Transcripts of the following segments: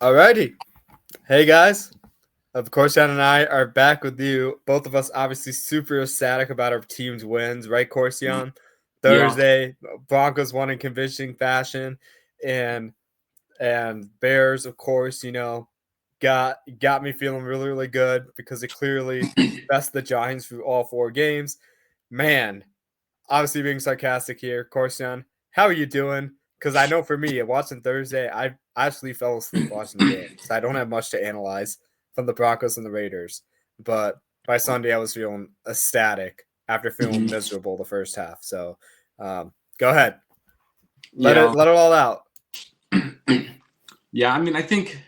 Alrighty. Hey guys. Corstian and I are back with you. Both of us obviously super ecstatic about our team's wins, right, Corstian? Yeah, Thursday, Broncos won in convincing fashion, and Bears, of course, got me feeling really, really good because it clearly bested the Giants through all four games. Man, obviously being sarcastic here, Corstian, how are you doing? Because I know for me, watching Thursday, I actually fell asleep watching the game, so I don't have much to analyze from the Broncos and the Raiders. But by Sunday, I was feeling ecstatic after feeling mhm, miserable the first half. So, go ahead, yeah, let it all out. yeah. I mean, I think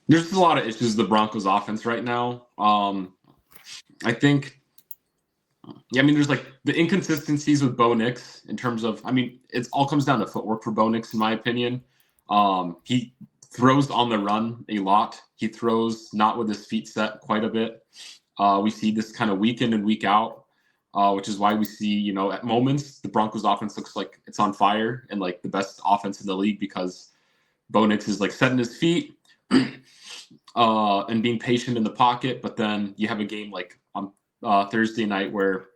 there's a lot of issues with the Broncos' offense right now. I think, yeah. I mean, there's like the inconsistencies with Bo Nix in terms of. I mean, it all comes down to footwork for Bo Nix, in my opinion. He throws on the run a lot. He throws not with his feet set quite a bit. We see this kind of week in and week out, which is why we see, at moments the Broncos offense looks like it's on fire and like the best offense in the league because Bo Nix is like setting his feet and being patient in the pocket. But then you have a game like on Thursday night where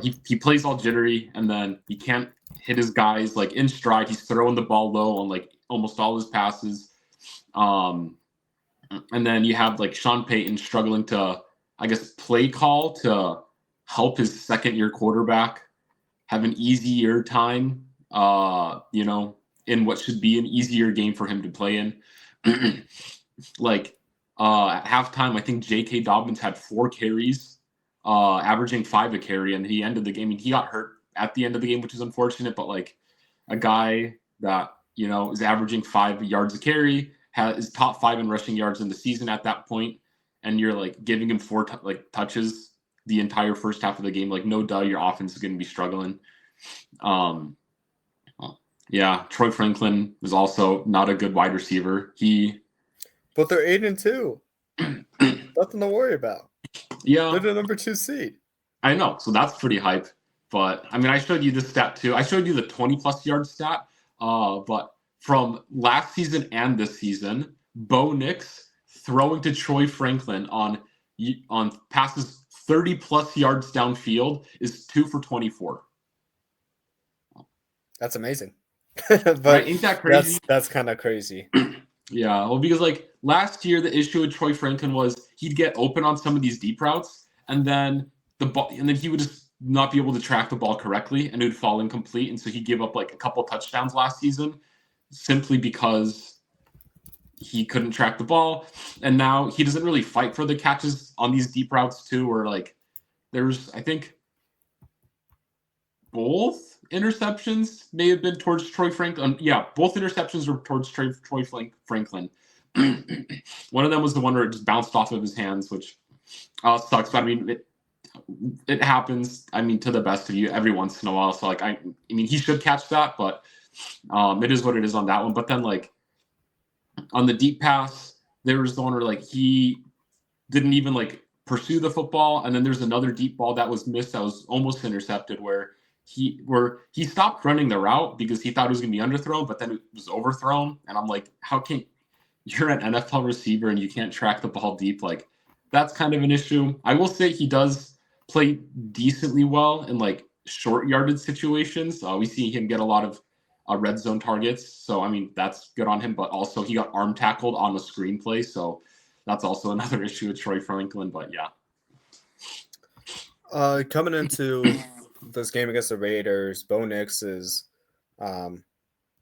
he plays all jittery and then he can't hit his guys like in stride. He's throwing the ball low on like almost all his passes. Um, and then you have like Sean Payton struggling to, I guess, play call to help his second year quarterback have an easier time, in what should be an easier game for him to play in. At halftime, I think J.K. Dobbins had 4 carries, averaging 5 a carry, and he ended the game. I mean, he got hurt at the end of the game, which is unfortunate, but like a guy that, is averaging 5 yards a carry, is top 5 in rushing yards in the season at that point, and you're like giving him 4 touches the entire first half of the game. Like, no duh, your offense is going to be struggling. Um, yeah, Troy Franklin is also not a good wide receiver. But they're 8-2. Nothing to worry about. Yeah, They're the number 2 seed. I know. So that's pretty hype. But I mean, I showed you this stat too. I showed you the 20+ yard stat. But from last season and this season, Bo Nix throwing to Troy Franklin on passes 30+ yards downfield is 2 for 24. That's amazing. Right? But Ain't that crazy? that's kind of crazy. Yeah, well, because like last year, the issue with Troy Franklin was he'd get open on some of these deep routes, and then he would just not be able to track the ball correctly, and it would fall incomplete, and so he'd give up like a couple touchdowns last season simply because he couldn't track the ball. And now he doesn't really fight for the catches on these deep routes too, where like there's, I think, both interceptions may have been towards Troy Franklin. Yeah, both interceptions were towards Troy Franklin. One of them was the one where it just bounced off of his hands, which sucks. But I mean, it happens. I mean, to the best of you every once in a while. So like, I mean, he should catch that, but it is what it is on that one. But then like on the deep pass, there was the one where like he didn't even like pursue the football, and then there's another deep ball that was missed that was almost intercepted where he stopped running the route because he thought it was going to be underthrown, but then it was overthrown. And I'm like, how can you're an NFL receiver and you can't track the ball deep? Like, that's kind of an issue. I will say he does play decently well in like short yardage situations. We see him get a lot of red zone targets. So, I mean, that's good on him, but also he got arm tackled on the screenplay. So that's also another issue with Troy Franklin, but yeah. Coming into this game against the Raiders, Bo Nix's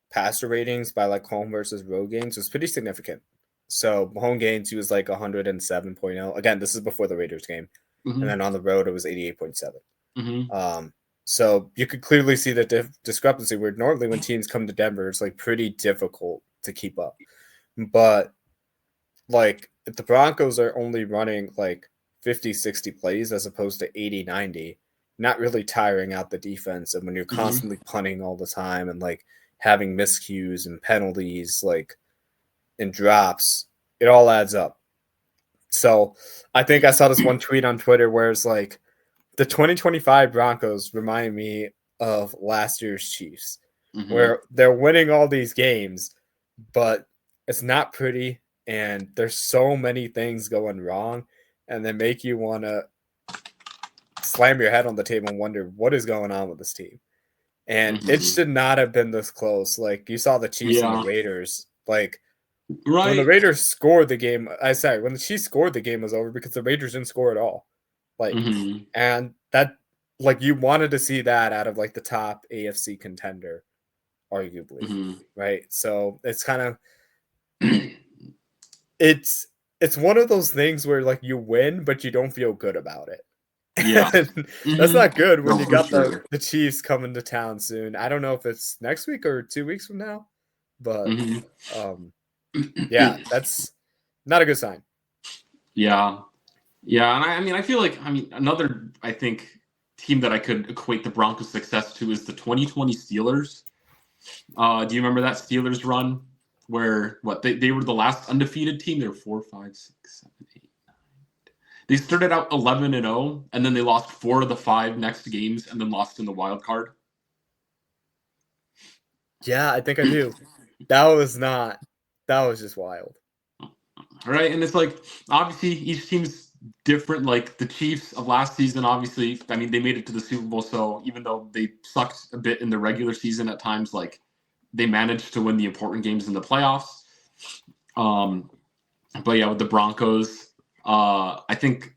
passer ratings by like home versus road games was pretty significant. So home games he was like 107.0. Again, this is before the Raiders game, Mm-hmm. and then on the road it was 88.7. Mm-hmm. So you could clearly see the discrepancy where normally when teams come to Denver, it's like pretty difficult to keep up. But like if the Broncos are only running like 50, 60 plays as opposed to 80, 90, not really tiring out the defense. And when you're constantly punting all the time and like having miscues and penalties, like and drops, it all adds up. So I think I saw this one tweet on Twitter where it's like the 2025 Broncos remind me of last year's Chiefs, Mm-hmm. where they're winning all these games, but it's not pretty, and there's so many things going wrong, and they make you want to slam your head on the table and wonder what is going on with this team. And it should not have been this close. Like, you saw the Chiefs and the Raiders. Like, when the Raiders scored the game, when the Chiefs scored, the game was over because the Raiders didn't score at all. Like, and that, like, you wanted to see that out of like the top AFC contender, arguably, right? So it's kind of, it's one of those things where like you win, but you don't feel good about it. Yeah, that's not good when you got the Chiefs coming to town soon. I don't know if it's next week or 2 weeks from now, but yeah, that's not a good sign. Yeah, and I feel like another team that I could equate the Broncos' success to is the 2020 Steelers. Do you remember that Steelers run where they were the last undefeated team? They were 4, 5, 6, 7, 8, 9. They started out 11-0, and then they lost 4 of the 5 next games, and then lost in the wild card. Yeah, I think I do. That was just wild. Right, and it's like, obviously each team's different. Like the Chiefs of last season, obviously, they made it to the Super Bowl, so even though they sucked a bit in the regular season at times, like they managed to win the important games in the playoffs. But yeah, with the Broncos, I think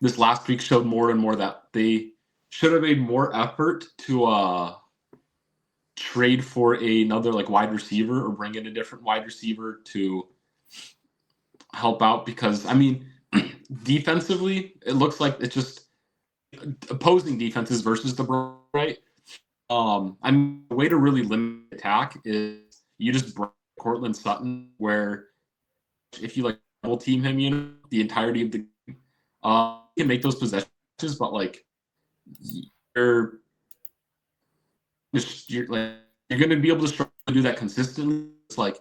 this last week showed more and more that they should have made more effort to trade for another like wide receiver or bring in a different wide receiver to help out, because defensively it looks like it's just opposing defenses versus the Broncos, right? The way to really limit attack is you just bring Cortland Sutton, where if you like double team him, the entirety of the game, you can make those possessions, but like you're going to be able to struggle to do that consistently. It's like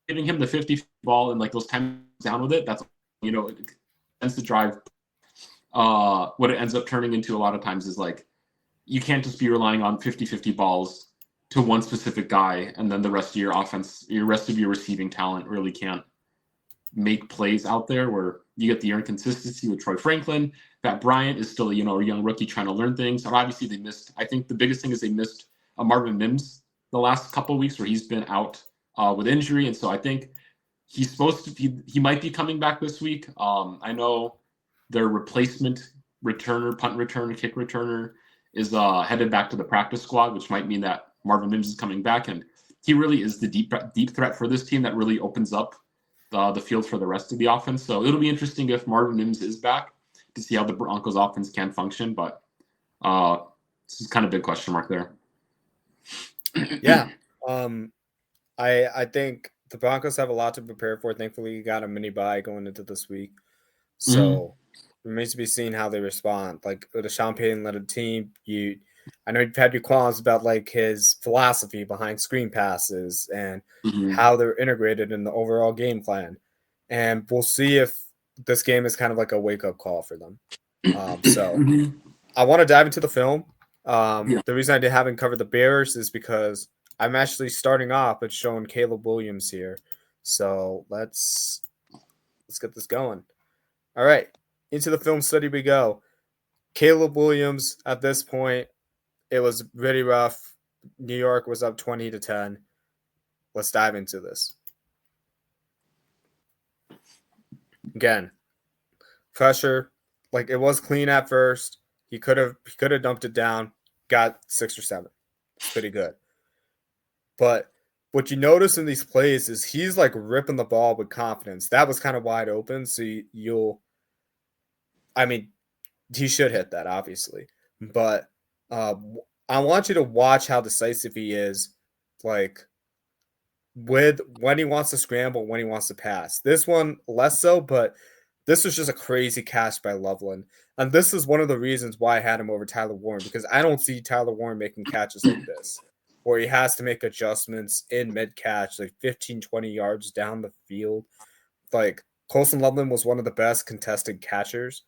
giving him the 50 ball and like those 10 down with it. That's it tends to drive. What it ends up turning into a lot of times is like you can't just be relying on 50-50 balls to one specific guy, and then the rest of your offense, your rest of your receiving talent really can't make plays out there, where you get the inconsistency with Troy Franklin. Pat Bryant is still a young rookie trying to learn things. And obviously they missed, I think the biggest thing is they missed Marvin Mims the last couple of weeks, where he's been out with injury. And so I think he's supposed to he might be coming back this week. I know their replacement returner, punt returner, kick returner is headed back to the practice squad, which might mean that Marvin Mims is coming back, and he really is the deep threat for this team that really opens up the field for the rest of the offense. So it'll be interesting if Marvin Mims is back to see how the Broncos offense can function, but this is kind of a big question mark there. Yeah. I think the Broncos have a lot to prepare for. Thankfully, you got a mini bye going into this week. So it remains to be seen how they respond. Like with a Sean Payton-led team, I know you've had your qualms about like his philosophy behind screen passes and how they're integrated in the overall game plan. And we'll see if this game is kind of like a wake-up call for them. So I want to dive into the film. The reason I haven't covered the Bears is because I'm actually starting off with showing Caleb Williams here. So let's get this going. All right, into the film study we go. Caleb Williams, at this point, it was really rough. New York was up 20-10. Let's dive into this. Again, pressure, like it was clean at first. He could have dumped it down, got 6 or 7. It's pretty good. But what you notice in these plays is he's like ripping the ball with confidence. That was kind of wide open, so he should hit that, obviously. But I want you to watch how decisive he is, like with when he wants to scramble, when he wants to pass. This one less so, but this was just a crazy catch by Loveland. And this is one of the reasons why I had him over Tyler Warren, because I don't see Tyler Warren making catches like this, where he has to make adjustments in mid-catch, like 15, 20 yards down the field. Like, Colson Loveland was one of the best contested catchers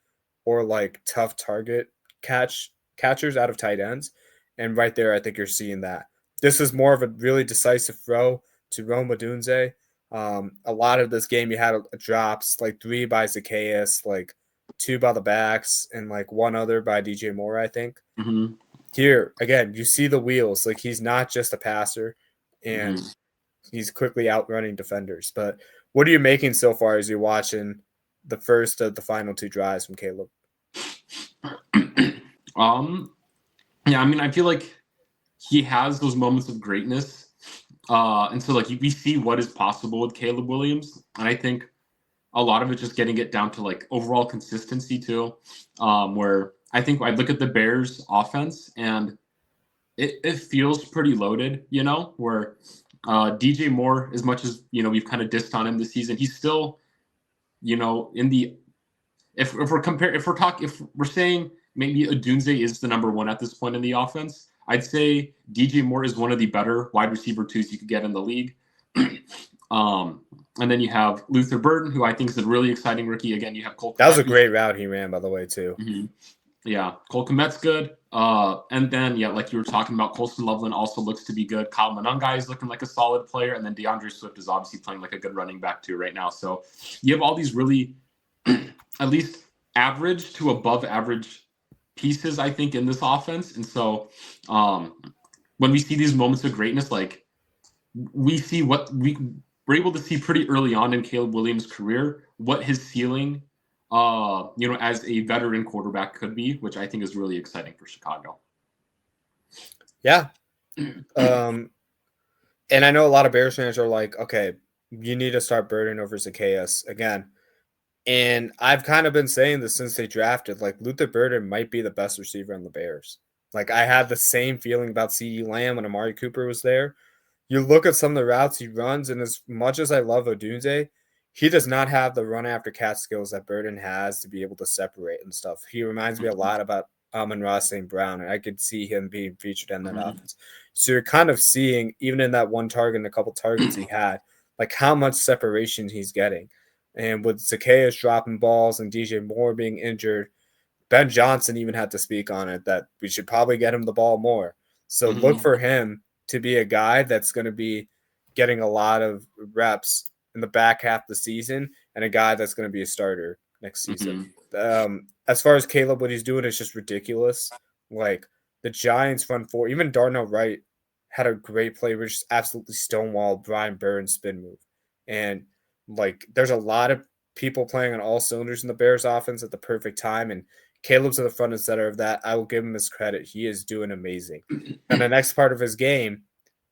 or, like, tough target catchers out of tight ends. And right there, I think you're seeing that. This is more of a really decisive throw to Rome Odunze. A lot of this game, you had drops, like 3 by Zacchaeus, like 2 by the backs, and like 1 other by DJ Moore, I think. Mm-hmm. Here, again, you see the wheels. Like, he's not just a passer, and he's quickly outrunning defenders. But what are you making so far as you're watching the first of the final 2 drives from Caleb? Yeah, I mean, I feel like he has those moments of greatness. And so, like, we see what is possible with Caleb Williams. And I think a lot of it just getting it down to, like, overall consistency, too, where I think I look at the Bears offense and it feels pretty loaded, you know, where DJ Moore, as much as, you know, we've kind of dissed on him this season, he's still, you know, in the if we're saying maybe Odunze is the number 1 at this point in the offense, I'd say DJ Moore is one of the better wide receiver 2s you could get in the league. And then you have Luther Burden, who I think is a really exciting rookie. Again, you have Cole. That was a great route he ran, by the way, too. Mm-hmm. Yeah, Cole Kmet's good. And then, yeah, like you were talking about, Colston Loveland also looks to be good. Kyle Monangai is looking like a solid player. And then DeAndre Swift is obviously playing like a good running back, too, right now. So you have all these really at least average to above average pieces, I think, in this offense. And so when we see these moments of greatness, like we see what we're able to see pretty early on in Caleb Williams' career, what his ceiling, you know, as a veteran quarterback could be, which I think is really exciting for Chicago. Yeah. And I know a lot of Bears fans are like, okay, you need to start Burden over Zacchaeus again. And I've kind of been saying this since they drafted, like, Luther Burden might be the best receiver on the Bears. Like, I had the same feeling about CeeDee Lamb when Amari Cooper was there. You look at some of the routes he runs, and as much as I love Odunze, he does not have the run after catch skills that Burden has to be able to separate and stuff. He reminds me a lot about Amon-Ra St. Brown, and I could see him being featured in that offense. So you're kind of seeing, even in that one target and a couple targets he had, like how much separation he's getting. And with Zacchaeus dropping balls and DJ Moore being injured, Ben Johnson even had to speak on it that we should probably get him the ball more. So look for him to be a guy that's going to be getting a lot of reps in the back half of the season and a guy that's going to be a starter next season. As far as Caleb, what he's doing is just ridiculous. Like, the Giants front four, even Darnell Wright had a great play where just absolutely stonewalled Brian Burns' spin move. And like, there's a lot of people playing on all cylinders in the Bears offense at the perfect time, and Caleb's at the front and center of that. I will give him his credit. He is doing amazing. And the next part of his game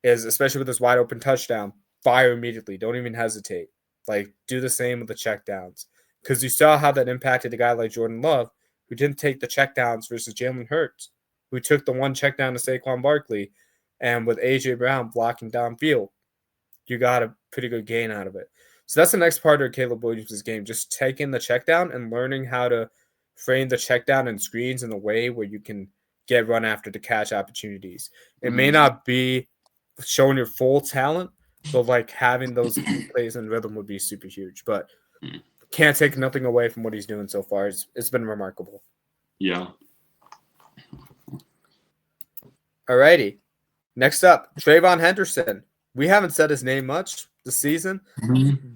is, especially with this wide open touchdown, fire immediately. Don't even hesitate. Like, do the same with the checkdowns. Because you saw how that impacted a guy like Jordan Love, who didn't take the checkdowns, versus Jalen Hurts, who took the one check down to Saquon Barkley. And with A.J. Brown blocking downfield, you got a pretty good gain out of it. So that's the next part of Caleb Williams' game, just taking the check down and learning how to frame the check down and screens in a way where you can get run after to catch opportunities. It may not be showing your full talent, but like having those plays in rhythm would be super huge. But can't take nothing away from what he's doing so far. It's been remarkable. Yeah. Alrighty. Next up, TreVeyon Henderson. We haven't said his name much this season.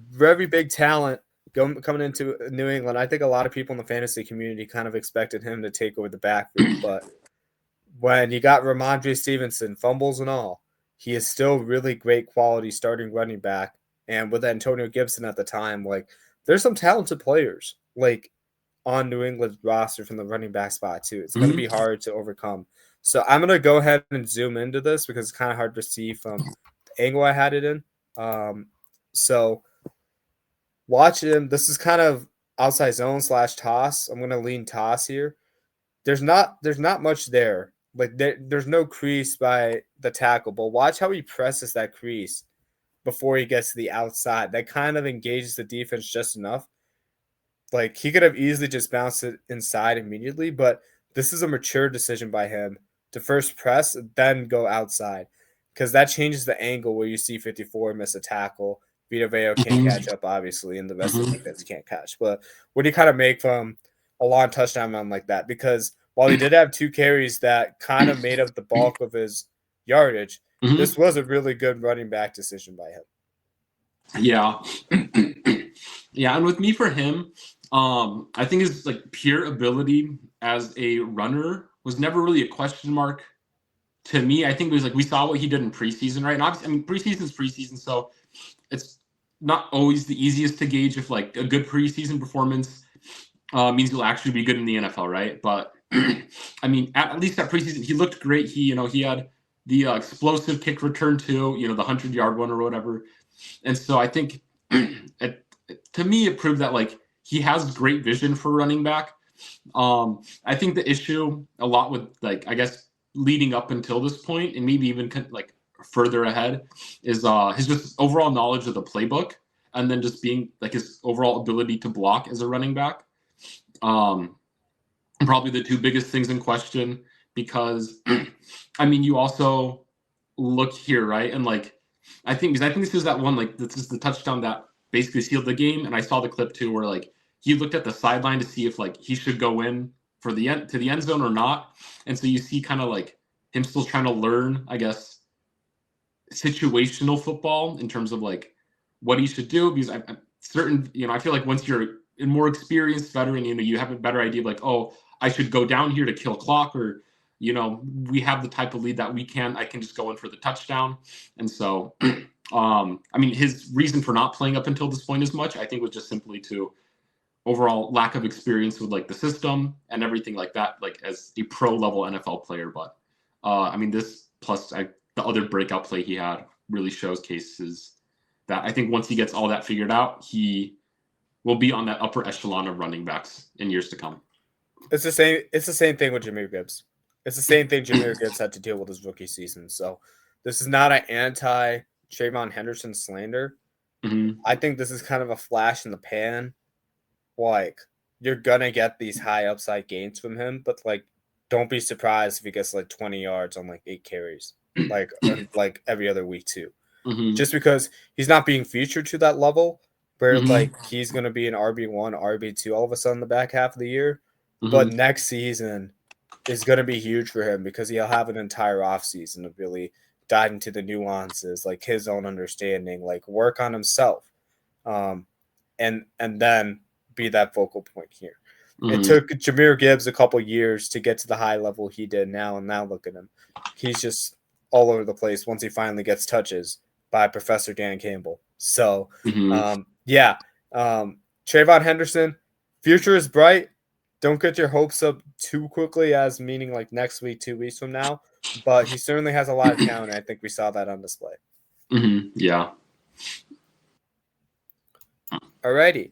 Very big talent coming into New England. I think a lot of people in the fantasy community kind of expected him to take over the backfield, but when you got Ramondre Stevenson, fumbles and all, he is still really great quality starting running back. And with Antonio Gibson at the time, like, there's some talented players like on New England's roster from the running back spot too. It's going to be hard to overcome. So I'm going to go ahead and zoom into this because it's kind of hard to see from the angle I had it in. So watch him. This is kind of outside zone / toss. I'm going to lean toss here. There's not much there. Like, there's no crease by the tackle, but watch how he presses that crease before he gets to the outside. That kind of engages the defense just enough. Like, he could have easily just bounced it inside immediately, but this is a mature decision by him to first press, then go outside, because that changes the angle where you see 54 miss a tackle. Vita Veo can't catch up, obviously, and the rest of the defense can't catch. But what do you kind of make from a long touchdown run like that? Because while he did have 2 carries that kind of made up the bulk of his yardage, this was a really good running back decision by him. Yeah. Yeah, and with me for him, I think his like pure ability as a runner was never really a question mark to me. I think it was like we saw what he did in preseason, right? And obviously, I mean, preseason's preseason, so it's not always the easiest to gauge if like a good preseason performance means you'll actually be good in the NFL, right? But I mean, at least that preseason, he looked great. He had the explosive kick return too, the 100-yard one or whatever. And so I think to me, it proved that like he has great vision for running back. I think the issue a lot with like, I guess, leading up until this point and maybe even like further ahead is his just overall knowledge of the playbook, and then just being like his overall ability to block as a running back. Probably the two biggest things in question, because I mean, you also look here, right? And like, I think this is that one, like this is the touchdown that basically sealed the game. And I saw the clip too, where like he looked at the sideline to see if like he should go in for the end to the end zone or not. And so you see kind of like him still trying to learn, I guess, situational football in terms of like what he should do, because I'm certain, I feel like once you're a more experienced veteran, you have a better idea of like, oh, I should go down here to kill clock, or we have the type of lead that I can just go in for the touchdown. And so I mean, his reason for not playing up until this point as much, I think, was just simply to overall lack of experience with like the system and everything like that, like as a pro level NFL player. But I mean, this plus the other breakout play he had really shows cases that I think once he gets all that figured out, he will be on that upper echelon of running backs in years to come. It's the same. It's the same thing with Jahmyr Gibbs. It's the same thing Jahmyr Gibbs had to deal with his rookie season. So this is not an anti-TreVeyon Henderson slander. Mm-hmm. I think this is kind of a flash in the pan. Like, you're gonna get these high upside gains from him, but like, don't be surprised if he gets like 20 yards on like 8 carries, like every other week too. Mm-hmm. Just because he's not being featured to that level where Mm-hmm. like he's gonna be an RB1, RB2 all of a sudden the back half of the year. Mm-hmm. But next season is gonna be huge for him because he'll have an entire offseason to really dive into the nuances, like his own understanding, like work on himself. And then be that focal point here. Mm-hmm. It took Jahmyr Gibbs a couple years to get to the high level he did now, and now look at him. He's just all over the place once he finally gets touches by Professor Dan Campbell. So, TreVeyon Henderson, future is bright. Don't get your hopes up too quickly, as meaning like next week, 2 weeks from now. But he certainly has a lot of talent. I think we saw that on display. Mm-hmm. Yeah. Alrighty.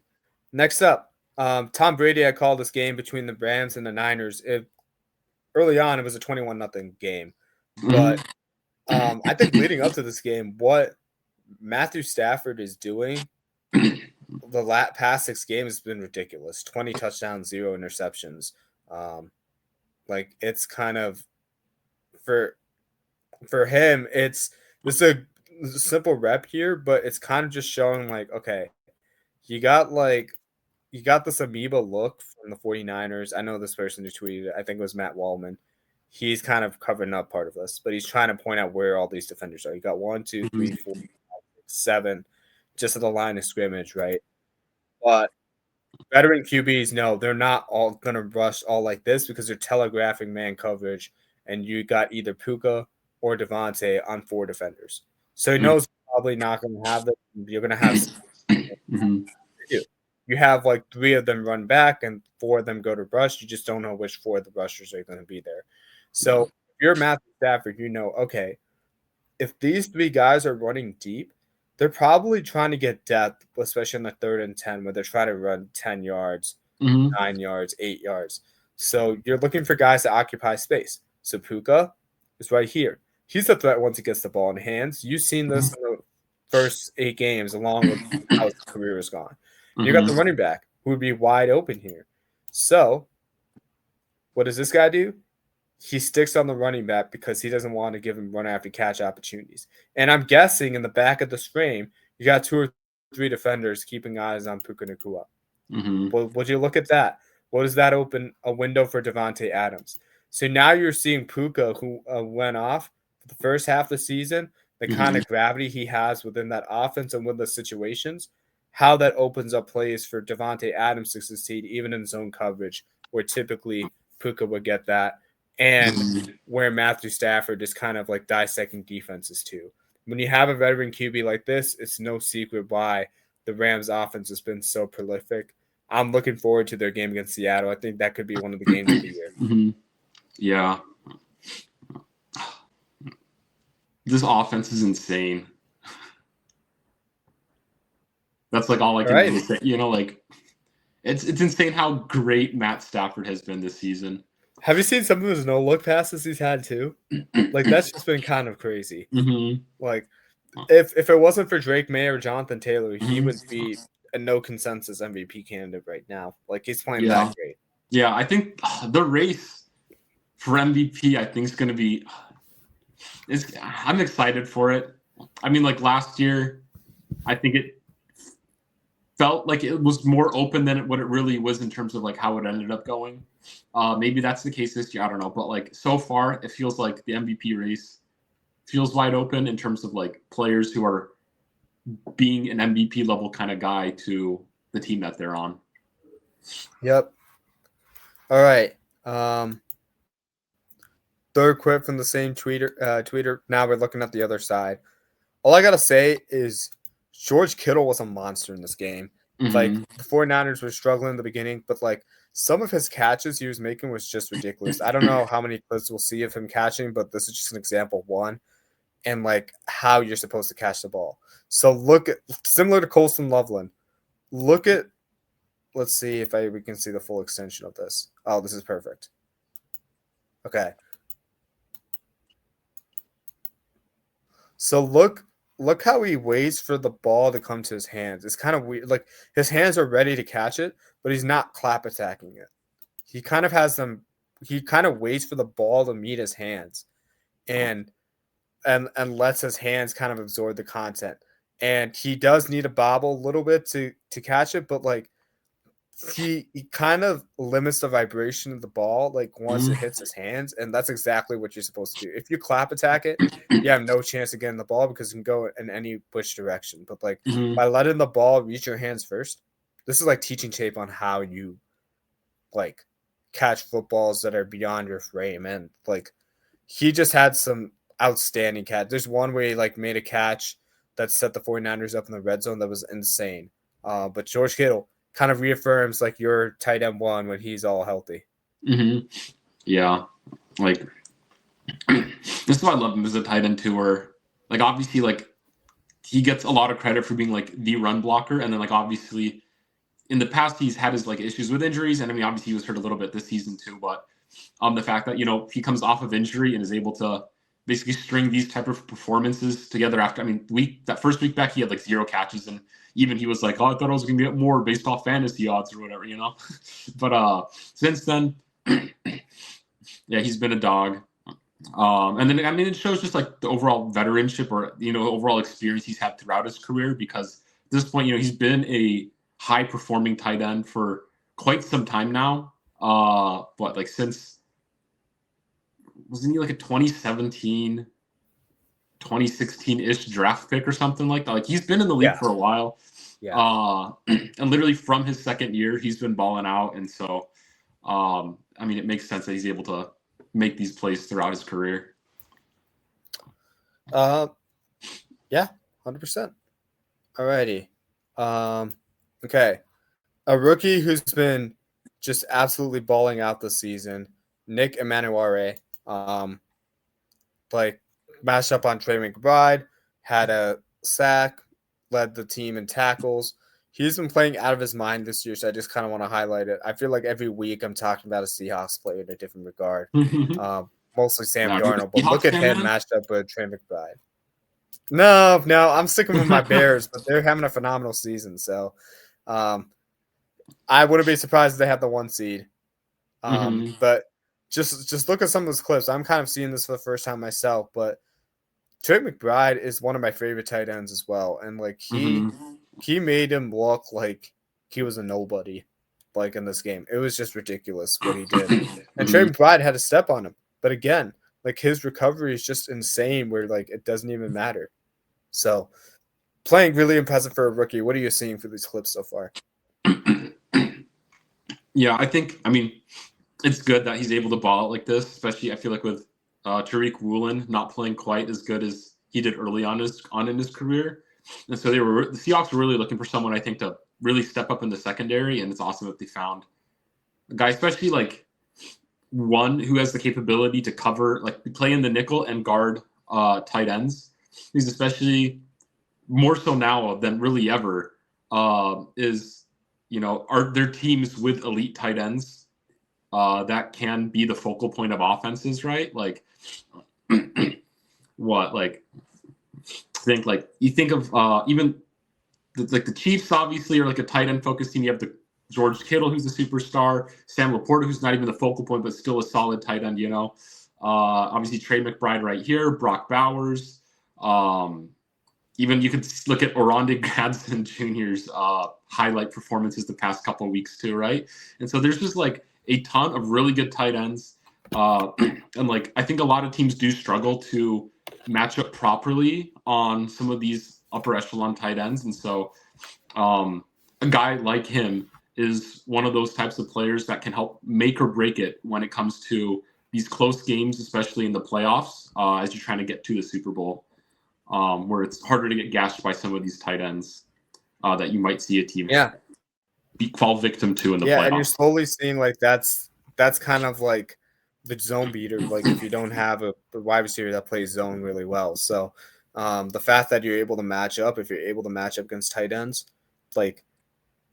Next up, Tom Brady had called this game between the Rams and the Niners. Early on, it was a 21-0 game. But I think leading up to this game, what Matthew Stafford is doing the past 6 games has been ridiculous. 20 touchdowns, 0 interceptions. Like, it's kind of for him, it's a simple rep here, but it's kind of just showing like, okay, you got this amoeba look from the 49ers. I know this person who tweeted it. I think it was Matt Wallman. He's kind of covering up part of this, but he's trying to point out where all these defenders are. You got 1, 2, 3, 4, 5, 6, 7 just at the line of scrimmage, right? But veteran QBs, no, they're not all going to rush all like this because they're telegraphing man coverage, and you got either Puka or Devontae on 4 defenders. So he knows probably not going to have them. You're going to have you have like 3 of them run back and 4 of them go to rush. You just don't know which 4 of the rushers are going to be there. So if you're Matthew Stafford, okay, if these 3 guys are running deep, they're probably trying to get depth, especially in the 3rd and 10, where they're trying to run 10 yards, 9 yards, 8 yards. So you're looking for guys to occupy space. So Puka is right here. He's a threat once he gets the ball in hands. You've seen this in the first 8 games, along with how his career is gone. You got the running back who would be wide open here. So what does this guy do? He sticks on the running back because he doesn't want to give him run after catch opportunities. And I'm guessing in the back of the frame, you got 2 or 3 defenders keeping eyes on Puka Nacua. Well, would you look at that? What does that open a window for Devontae Adams? So now you're seeing Puka, who went off for the first half of the season, the kind of gravity he has within that offense and with the situations, how that opens up plays for Devontae Adams to succeed even in zone coverage, where typically Puka would get that, and where Matthew Stafford is kind of like dissecting defenses too. When you have a veteran QB like this, it's no secret why the Rams offense has been so prolific. I'm looking forward to their game against Seattle. I think that could be one of the games of the year. Yeah. This offense is insane. That's like all I can really say. You know, like it's insane how great Matt Stafford has been this season. Have you seen some of his no-look passes he's had too? Like that's just been kind of crazy. Like if it wasn't for Drake May or Jonathan Taylor, he would be a no consensus MVP candidate right now. Like he's playing that great. Yeah, I think the race for MVP, I think, is going to be. I'm excited for it. I mean, like last year, I think it felt like it was more open than what it really was in terms of like how it ended up going. Maybe that's the case this year. I don't know, but like so far, it feels like the MVP race feels wide open in terms of like players who are being an MVP level kind of guy to the team that they're on. Yep. All right. Third quote from the same tweeter. Now we're looking at the other side. All I gotta say is George Kittle was a monster in this game. Like the 49ers were struggling in the beginning, but like some of his catches he was making was just ridiculous. I don't know how many clips we'll see of him catching, but this is just an example of one, and like how you're supposed to catch the ball. So look at similar to Colston Loveland. Look at, let's see if we can see the full extension of this. Oh, this is perfect. Okay. So look how he waits for the ball to come to his hands. It's kind of weird. Like his hands are ready to catch it, but he's not clap attacking it. He kind of has them. He kind of waits for the ball to meet his hands, and lets his hands kind of absorb the content. And he does need to bobble a little bit to catch it, but like he kind of limits the vibration of the ball like once it hits his hands, and that's exactly what you're supposed to do. If you clap attack it, you have no chance of getting the ball because it can go in any which direction. But like by letting the ball reach your hands first, this is like teaching Shape on how you like catch footballs that are beyond your frame. And like he just had some outstanding catch. There's one where he like made a catch that set the 49ers up in the red zone that was insane. But George Kittle kind of reaffirms like your tight end one when he's all healthy. Yeah, like this is why I love him as a tight end too. Where like obviously like he gets a lot of credit for being like the run blocker, and then like obviously in the past he's had his like issues with injuries, and I mean obviously he was hurt a little bit this season too. But the fact that he comes off of injury and is able to basically string these type of performances together after, I mean, that first week back, he had like 0 catches, and even he was like, oh, I thought I was going to get more based off fantasy odds or whatever, But since then, yeah, he's been a dog. And then, I mean, it shows just like the overall veteranship or, overall experience he's had throughout his career, because at this point, he's been a high performing tight end for quite some time now. But like since, wasn't he like a 2017, 2016-ish draft pick or something like that? Like he's been in the league for a while. Yeah. And literally from his second year, he's been balling out. And so, I mean, it makes sense that he's able to make these plays throughout his career. Yeah, 100%. Alrighty. Okay. A rookie who's been just absolutely balling out this season, Nick Emanuare. Like matched up on Trey McBride, had a sack, led the team in tackles. He's been playing out of his mind this year, so I just kind of want to highlight it. I feel like every week I'm talking about a Seahawks player in a different regard. Mostly Sam Darnold, but look at him matched up with Trey McBride. No, I'm sticking with my Bears, but they're having a phenomenal season. So I wouldn't be surprised if they have the 1 seed. But just look at some of those clips. I'm kind of seeing this for the first time myself, but Trey McBride is one of my favorite tight ends as well. And like he made him look like he was a nobody, like in this game. It was just ridiculous what he did. And Trey McBride had a step on him. But again, like his recovery is just insane where like it doesn't even matter. So playing really impressive for a rookie. What are you seeing for these clips so far? Yeah, I mean, it's good that he's able to ball out like this, especially I feel like with Tariq Woolen not playing quite as good as he did early on in his career. And so the Seahawks were really looking for someone, I think, to really step up in the secondary, and it's awesome that they found a guy, especially like one who has the capability to cover, like play in the nickel and guard tight ends. He's especially more so now than really ever is, are there teams with elite tight ends that can be the focal point of offenses, right? Like what, like think like you think of even the Chiefs obviously are like a tight end focused team. You have the George Kittle, who's a superstar, Sam Laporta, who's not even the focal point, but still a solid tight end, obviously Trey McBride right here, Brock Bowers, even you could look at Oronde Gadsden Jr.'s highlight performances the past couple of weeks too, right? And so there's just like a ton of really good tight ends. And like I think a lot of teams do struggle to match up properly on some of these upper echelon tight ends. And so a guy like him is one of those types of players that can help make or break it when it comes to these close games, especially in the playoffs, as you're trying to get to the Super Bowl, where it's harder to get gashed by some of these tight ends that you might see a team fall victim to in the playoffs. Yeah, and you're slowly seeing like that's kind of like the zone beater, like if you don't have a wide receiver that plays zone really well. So the fact that you're able to match up, if you're able to match up against tight ends, like,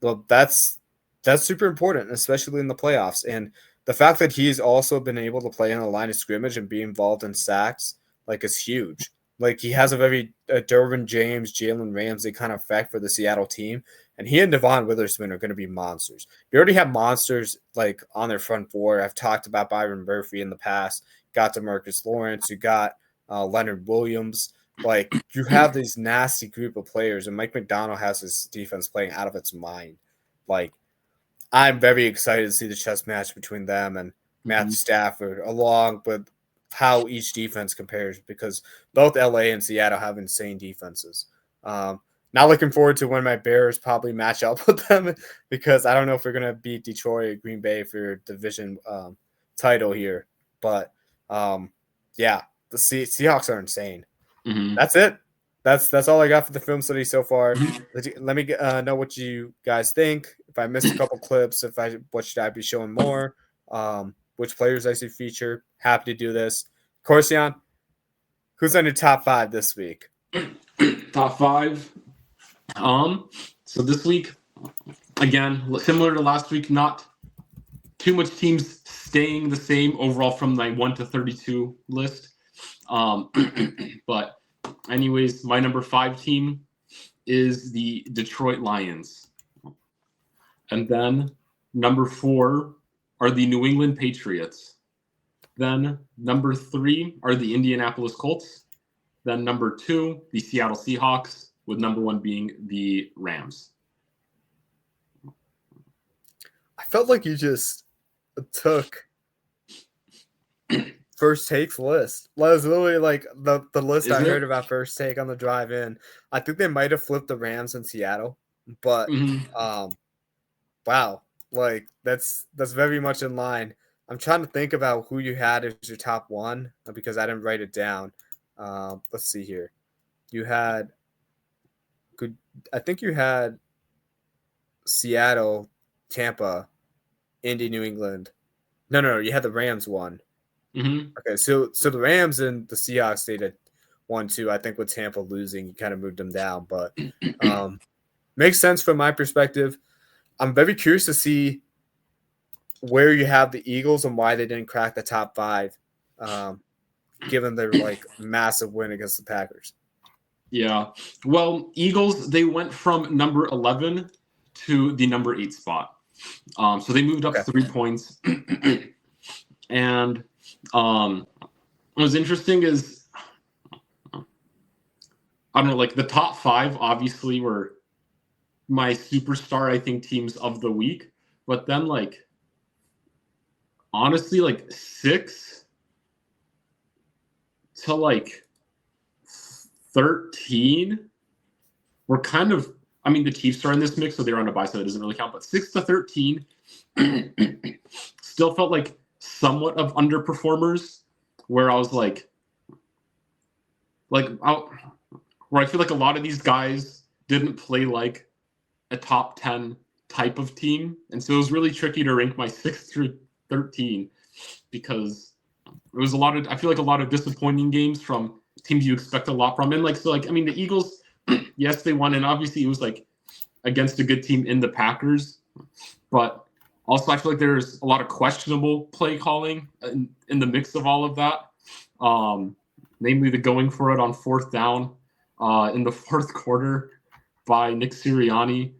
well, that's super important, especially in the playoffs. And the fact that he's also been able to play on the line of scrimmage and be involved in sacks, like, is huge. Like, he has a very Derwin James, Jalen Ramsey kind of effect for the Seattle team. And he and Devon Witherspoon are going to be monsters. You already have monsters, like, on their front four. I've talked about Byron Murphy in the past. Got DeMarcus Lawrence. You got Leonard Williams. Like, you have these nasty group of players. And Mike McDonald has his defense playing out of its mind. Like, I'm very excited to see the chess match between them and Matthew Stafford, along with how each defense compares, because both LA and Seattle have insane defenses. Not looking forward to when my Bears probably match up with them, because I don't know if we're going to beat Detroit or Green Bay for your division title here. But yeah, the Seahawks are insane. That's it. That's all I got for the film study so far. Let me know what you guys think. If I missed a couple clips, what should I be showing more? Which players I see feature. Happy to do this. Corstian, who's on your top 5 this week? Top 5. So this week, again, similar to last week, not too much teams staying the same overall from my 1 to 32 list. But anyways, my number 5 team is the Detroit Lions. And then number 4 are the New England Patriots. Then number 3 are the Indianapolis Colts. Then number 2, the Seattle Seahawks, with number 1 being the Rams. I felt like you just took First Take's list. That was literally like the list I heard about First Take on the drive in. I think they might have flipped the Rams in Seattle, but wow, like that's very much in line. I'm trying to think about who you had as your top 1 because I didn't write it down. Let's see here. I think you had Seattle, Tampa, Indy, New England. No, you had the Rams 1. Okay, so the Rams and the Seahawks stayed at 1-2. I think with Tampa losing, you kind of moved them down, but makes sense from my perspective. I'm very curious to see where you have the Eagles and why they didn't crack the top 5, given their like massive win against the Packers. Yeah, well, Eagles, they went from number 11 to the number 8 spot. So they moved up 3 points. And what was interesting is, I don't know, like the top 5 obviously were my superstar, I think, teams of the week. But then, like, honestly, like 6 to like 13 were kind of, I mean, the Chiefs are in this mix, so they're on a bye, so that doesn't really count. But 6 to 13 still felt like somewhat of underperformers, where I was like where I feel like a lot of these guys didn't play like a top 10 type of team, and so it was really tricky to rank my 6 through 13 because it was I feel like a lot of disappointing games from teams you expect a lot from, and I mean, the Eagles, yes, they won, and obviously it was like against a good team in the Packers, but also I feel like there's a lot of questionable play calling in the mix of all of that, namely the going for it on 4th down in the 4th quarter by Nick Sirianni.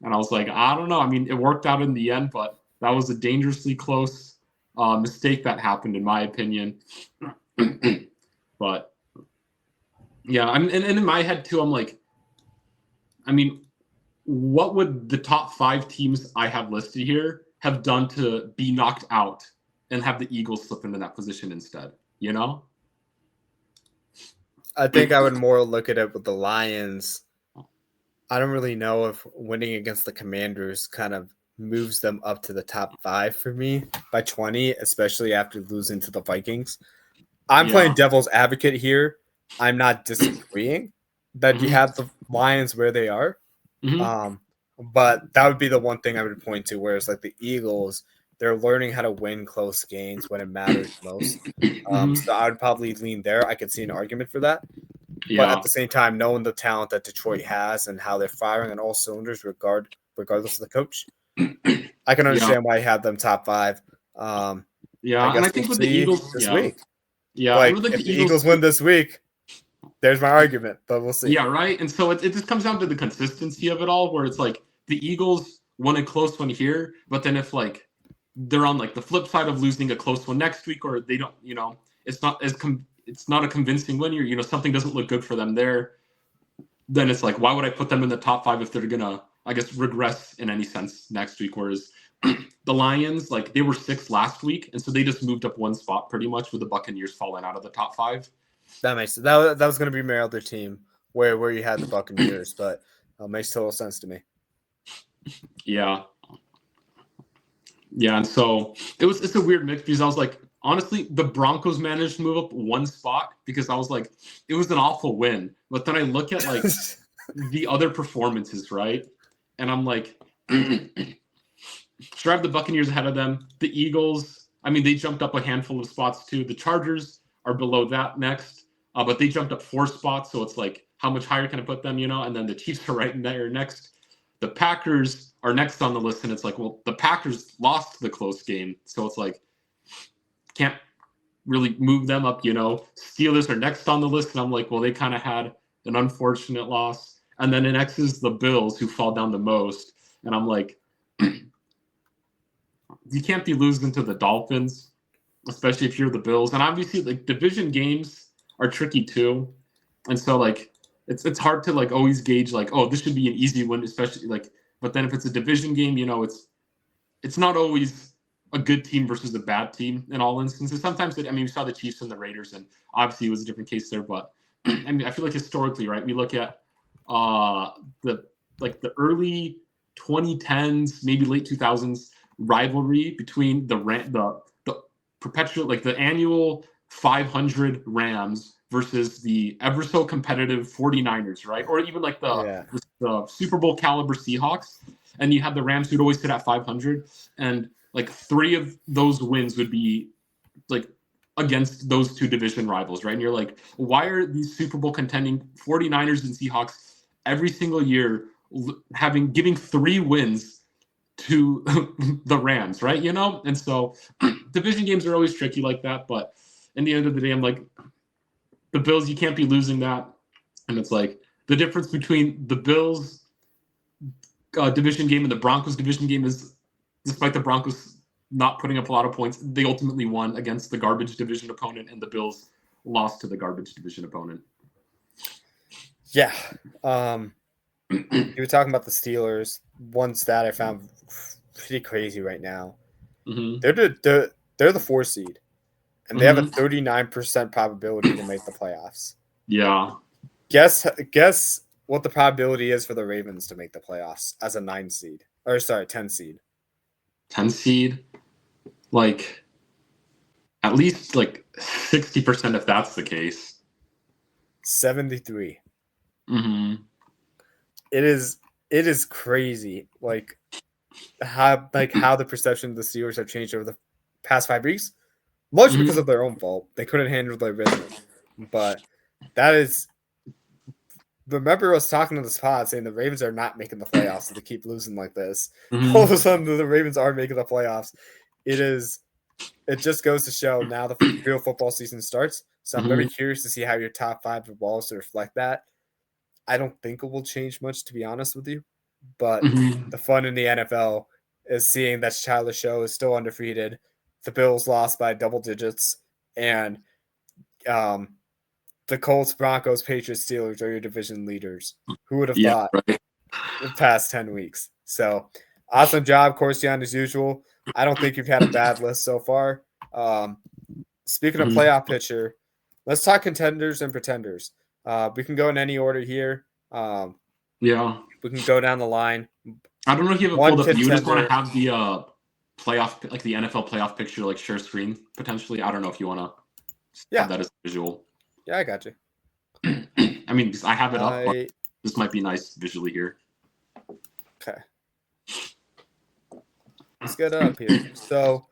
And I was like, I don't know. I mean, it worked out in the end, but that was a dangerously close mistake that happened, in my opinion. But yeah, and in my head too, I'm like, I mean, what would the top 5 teams I have listed here have done to be knocked out and have the Eagles slip into that position instead? You know? I think I would more look at it with the Lions. I don't really know if winning against the Commanders kind of moves them up to the top 5 for me by 20, especially after losing to the Vikings. I'm playing devil's advocate here. I'm not disagreeing that you have the Lions where they are. But that would be the one thing I would point to, whereas like the Eagles, they're learning how to win close games when it matters most. So I would probably lean there. I could see an argument for that. Yeah. But at the same time, knowing the talent that Detroit has and how they're firing on all cylinders, regardless of the coach, I can understand why you have them top 5. And I think with the Eagles this week, like if the Eagles win this week, there's my argument, but we'll see. Yeah, right. And so it just comes down to the consistency of it all, where it's like the Eagles won a close one here, but then if like they're on like the flip side of losing a close one next week, or they don't, it's not a convincing win, or something doesn't look good for them there, then it's like, why would I put them in the top 5 if they're gonna, I guess, regress in any sense next week? Whereas the Lions, like, they were 6 last week, and so they just moved up 1 spot pretty much, with the Buccaneers falling out of the top 5. That makes sense. That was going to be my other team where you had the Buccaneers, but it makes total sense to me. Yeah, and so it's a weird mix, because I was like, honestly, the Broncos managed to move up 1 spot, because I was like, it was an awful win. But then I look at like the other performances, right? And I'm like, should I have the Buccaneers ahead of them? The Eagles, I mean, they jumped up a handful of spots too. The Chargers are below that next, but they jumped up 4 spots. So it's like, how much higher can I put them, And then the Chiefs are right in there next. The Packers are next on the list, and it's like, well, the Packers lost the close game. So it's like, can't really move them up, Steelers are next on the list, and I'm like, well, they kind of had an unfortunate loss. And then in X is the Bills, who fall down the most. And I'm like, you can't be losing to the Dolphins, especially if you're the Bills. And obviously, like, division games are tricky too. And so, like, it's hard to, like, always gauge, like, oh, this should be an easy win, especially, like, but then if it's a division game, it's not always a good team versus a bad team in all instances. Sometimes, we saw the Chiefs and the Raiders, and obviously it was a different case there. But I mean, I feel like historically, right, we look at the early 2010s, maybe late 2000s rivalry between the perpetual, like, the annual 500 Rams versus the ever so competitive 49ers, right? Or even like the Super Bowl caliber Seahawks. And you had the Rams, who'd always sit at 500, and like 3 of those wins would be like against those 2 division rivals, right? And you're like, why are these Super Bowl contending 49ers and Seahawks every single year giving 3 wins to the Rams, right? And so division games are always tricky like that, but in the end of the day, I'm like, the Bills, you can't be losing that. And it's like, the difference between the Bills division game and the Broncos division game is, despite the Broncos not putting up a lot of points, they ultimately won against the garbage division opponent, and the Bills lost to the garbage division opponent. Yeah. You were talking about the Steelers. One stat I found pretty crazy right now. Mm-hmm. They're the 4 seed, and they have a 39% probability to make the playoffs. Yeah. Guess what the probability is for the Ravens to make the playoffs as a 10 seed. 10 seed, like at least like 60% if that's the case. 73. Mm-hmm. It is crazy, like how the perception of the Steelers have changed over the past 5 weeks, much because of their own fault. They couldn't handle their business, but that is. Remember us talking to the spot saying the Ravens are not making the playoffs, so they keep losing like this. All of a sudden, the Ravens are making the playoffs. It just goes to show now the real football season starts. So I'm very curious to see how your top 5 evolves to reflect that. I don't think it will change much, to be honest with you. But the fun in the NFL is seeing that Tyler Show is still undefeated. The Bills lost by double digits, and the Colts, Broncos, Patriots, Steelers are your division leaders. Who would have thought the past 10 weeks? So awesome job, Corstian, as usual. I don't think you've had a bad list so far. Speaking of playoff picture, let's talk contenders and pretenders. We can go in any order here. We can go down the line. I don't know if you have it pulled up. You just want to have the playoff, like the NFL playoff picture, like share screen potentially. I don't know if you want to have that as a visual. Yeah, I got you. I mean, I have it up. But this might be nice visually here. Okay. Let's get up here. So,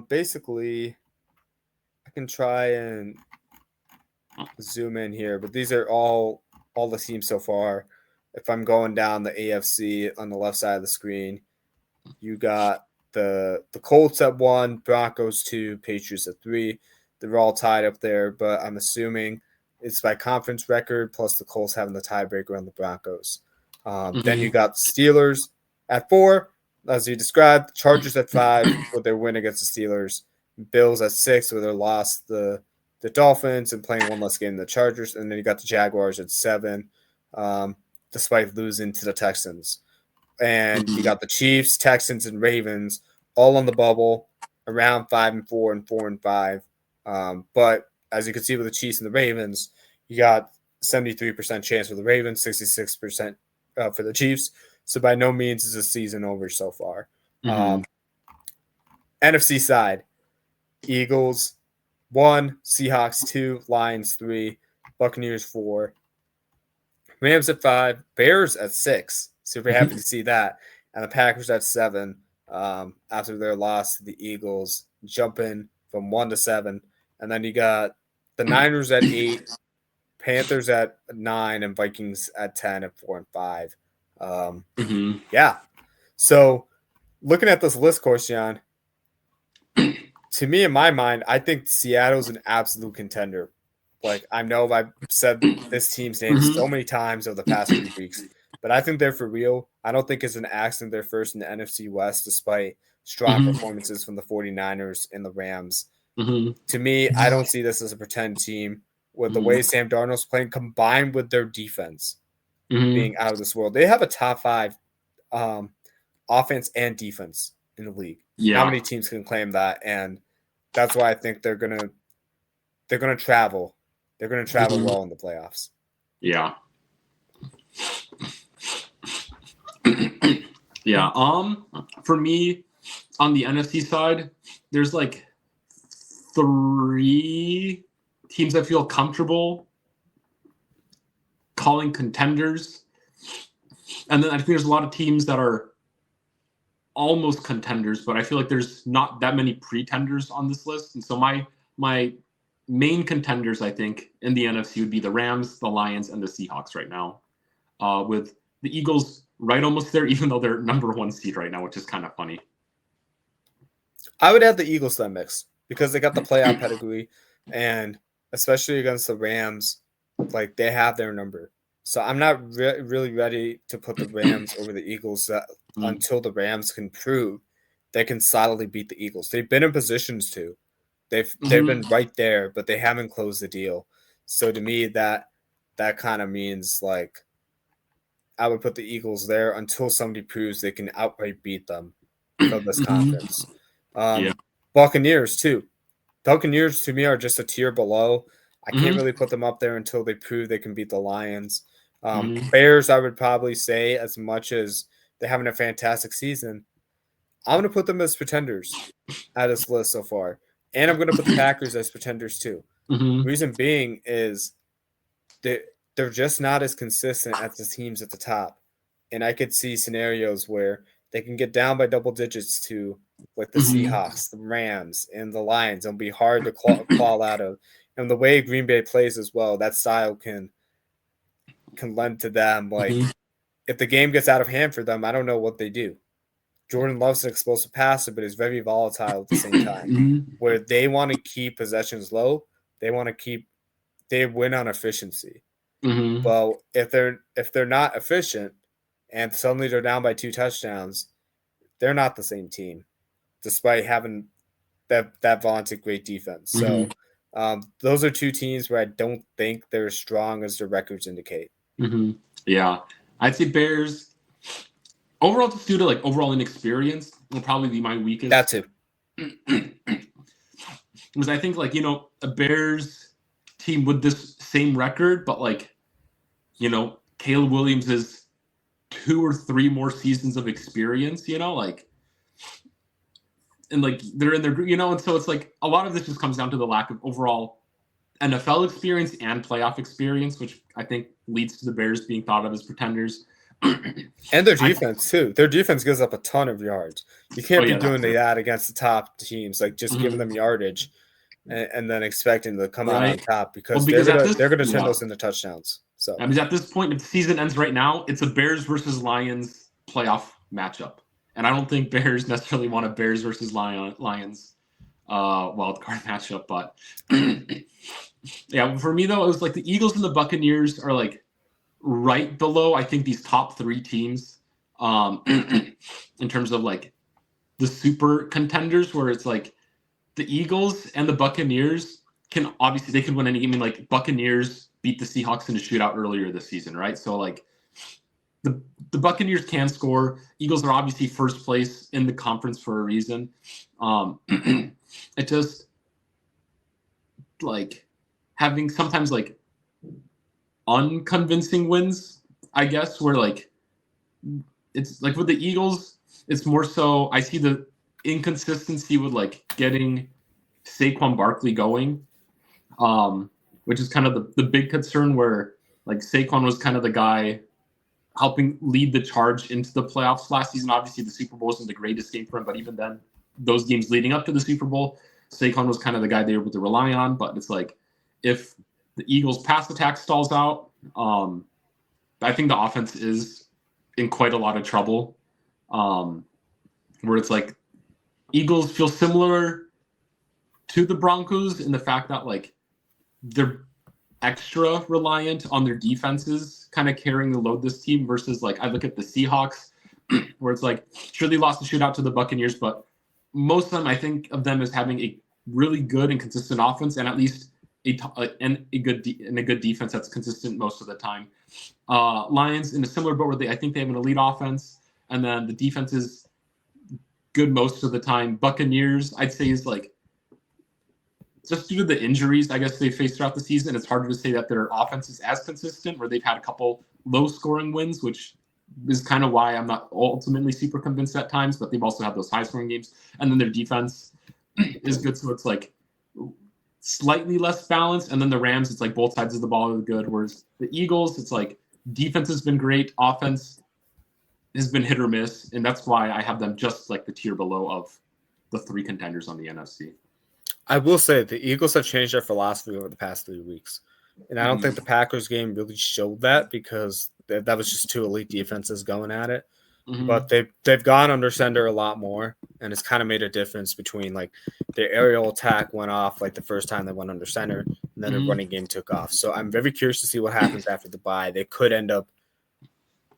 basically, I can try and zoom in here, but these are all the teams so far. If I'm going down the AFC on the left side of the screen, you got the Colts at 1, Broncos 2, Patriots at 3. They're all tied up there, but I'm assuming it's by conference record, plus the Colts having the tiebreaker on the Broncos. Then you got the Steelers at 4, as you described, Chargers at 5 with their win against the Steelers, Bills at 6 with their loss the Dolphins and playing one less game than the Chargers, and then you got the Jaguars at 7, despite losing to the Texans. And you got the Chiefs, Texans, and Ravens all on the bubble, around 5-4 and 4-5. But as you can see with the Chiefs and the Ravens, you got 73% chance for the Ravens, 66% for the Chiefs. So by no means is the season over so far. NFC side, Eagles 1, Seahawks 2, Lions 3, Buccaneers 4, Rams at 5, Bears at 6. Super happy to see that. And the Packers at 7 after their loss to the Eagles, jumping from 1 to 7. And then you got the Niners at 8, Panthers at 9, and Vikings at 10 at 4 and 5. Yeah. So looking at this list, Corstian, to me, in my mind, I think Seattle's an absolute contender. Like, I know I've said this team's name so many times over the past few weeks, but I think they're for real. I don't think it's an accident they're first in the NFC West, despite strong performances from the 49ers and the Rams. To me, I don't see this as a pretend team with the way Sam Darnold's playing, combined with their defense being out of this world. They have a top 5 offense and defense in the league. Yeah. How many teams can claim that? And that's why I think they're gonna travel. They're gonna travel well in the playoffs. Yeah. Yeah. For me, on the NFC side, there's like 3 teams I feel comfortable calling contenders. And then I think there's a lot of teams that are almost contenders, but I feel like there's not that many pretenders on this list. And so my main contenders, I think, in the NFC would be the Rams, the Lions, and the Seahawks right now, with the Eagles right almost there, even though they're number 1 seed right now, which is kind of funny. I would add the Eagles to that mix because they got the playoff pedigree, and especially against the Rams, like they have their number. So I'm not really ready to put the Rams over the Eagles until the Rams can prove they can solidly beat the Eagles. They've been in positions to. They've been right there, but they haven't closed the deal. So to me, that kind of means like I would put the Eagles there until somebody proves they can outright beat them from this conference. Buccaneers too. Buccaneers to me are just a tier below. I can't really put them up there until they prove they can beat the Lions. Bears, I would probably say, as much as they're having a fantastic season, I'm going to put them as pretenders at this list so far. And I'm going to put the Packers as pretenders too. Reason being is they're just not as consistent as the teams at the top. And I could see scenarios where they can get down by double digits to like the Seahawks, the Rams, and the Lions. It'll be hard to claw out of. And the way Green Bay plays as well, that style can lend to them. Like if the game gets out of hand for them, I don't know what they do. Jordan Love's an explosive passer, but he's very volatile at the same time. Where they want to keep possessions low, they win on efficiency. Well, if they're not efficient and suddenly they're down by 2 touchdowns, they're not the same team, despite having that vaunted great defense. So those are 2 teams where I don't think they're as strong as their records indicate. Yeah, I'd say Bears overall, just due to like overall inexperience, will probably be my weakest. That too. Because I think a Bears team with this same record, but Caleb Williams is 2 or 3 more seasons of experience, and they're in their, and so it's like a lot of this just comes down to the lack of overall NFL experience and playoff experience, which I think leads to the Bears being thought of as pretenders. And their defense too. Their defense gives up a ton of yards. You can't be doing that against the top teams, like just giving them yardage and then expecting to come out on top because they're going to turn those into touchdowns. So I mean, at this point, if the season ends right now, it's a Bears versus Lions playoff matchup, and I don't think Bears necessarily want a Bears versus Lions wild card matchup. But yeah, for me though, it was like the Eagles and the Buccaneers are like right below, I think, these top 3 teams in terms of like the super contenders, where it's like the Eagles and the Buccaneers can obviously they could win any game. I mean, like Buccaneers beat the Seahawks in a shootout earlier this season, right? So like the Buccaneers can score. Eagles are obviously first place in the conference for a reason. It just like having sometimes like unconvincing wins, I guess, where like it's like with the Eagles, it's more so I see the inconsistency with like getting Saquon Barkley going, which is kind of the big concern, where like Saquon was kind of the guy helping lead the charge into the playoffs last season. Obviously the Super Bowl wasn't the greatest game for him, but even then, those games leading up to the Super Bowl, Saquon was kind of the guy they were able to rely on. But it's like if the Eagles' pass attack stalls out, I think the offense is in quite a lot of trouble. Where it's like Eagles feel similar to the Broncos in the fact that like they're extra reliant on their defenses kind of carrying the load this team, versus like I look at the Seahawks where it's like sure they lost the shootout to the Buccaneers, but most of them I think of them as having a really good and consistent offense and at least a good defense that's consistent most of the time. Lions in a similar boat where I think they have an elite offense and then the defense is good most of the time. Buccaneers I'd say is like just due to the injuries I guess they faced throughout the season, it's harder to say that their offense is as consistent, where they've had a couple low-scoring wins, which is kind of why I'm not ultimately super convinced at times, but they've also had those high-scoring games. And then their defense is good, so it's like slightly less balanced. And then the Rams, it's like both sides of the ball are good, whereas the Eagles, it's like defense has been great, offense has been hit or miss, and that's why I have them just like the tier below of the 3 contenders on the NFC. I will say the Eagles have changed their philosophy over the past 3 weeks. And I don't think the Packers game really showed that because that was just 2 elite defenses going at it. But they've gone under center a lot more, and it's kind of made a difference between like their aerial attack went off like the first time they went under center, and then the running game took off. So I'm very curious to see what happens after the bye. They could end up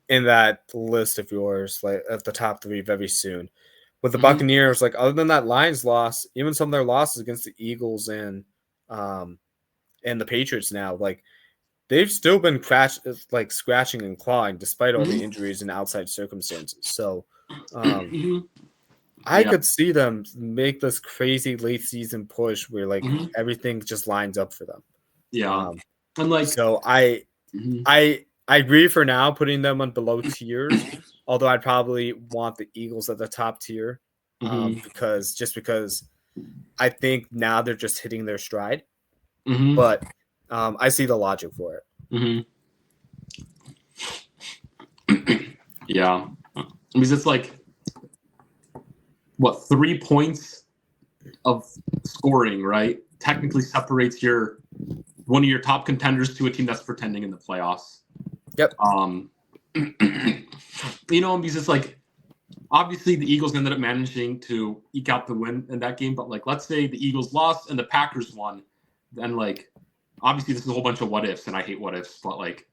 in that list of yours, like of the top 3 very soon. With the Buccaneers, like other than that Lions loss, even some of their losses against the Eagles and the Patriots now, like they've still been scratching and clawing despite all the injuries and outside circumstances. So I could see them make this crazy late season push where like everything just lines up for them. Yeah. And like, so I agree for now putting them on below tiers, although I'd probably want the Eagles at the top tier because I think now they're just hitting their stride. But I see the logic for it. Yeah. Because it's like, what, 3 points of scoring, right? Technically separates one of your top contenders to a team that's pretending in the playoffs. Yep. Because it's like, obviously the Eagles ended up managing to eke out the win in that game, but like, let's say the Eagles lost and the Packers won, then like, obviously this is a whole bunch of what ifs, and I hate what ifs, but like.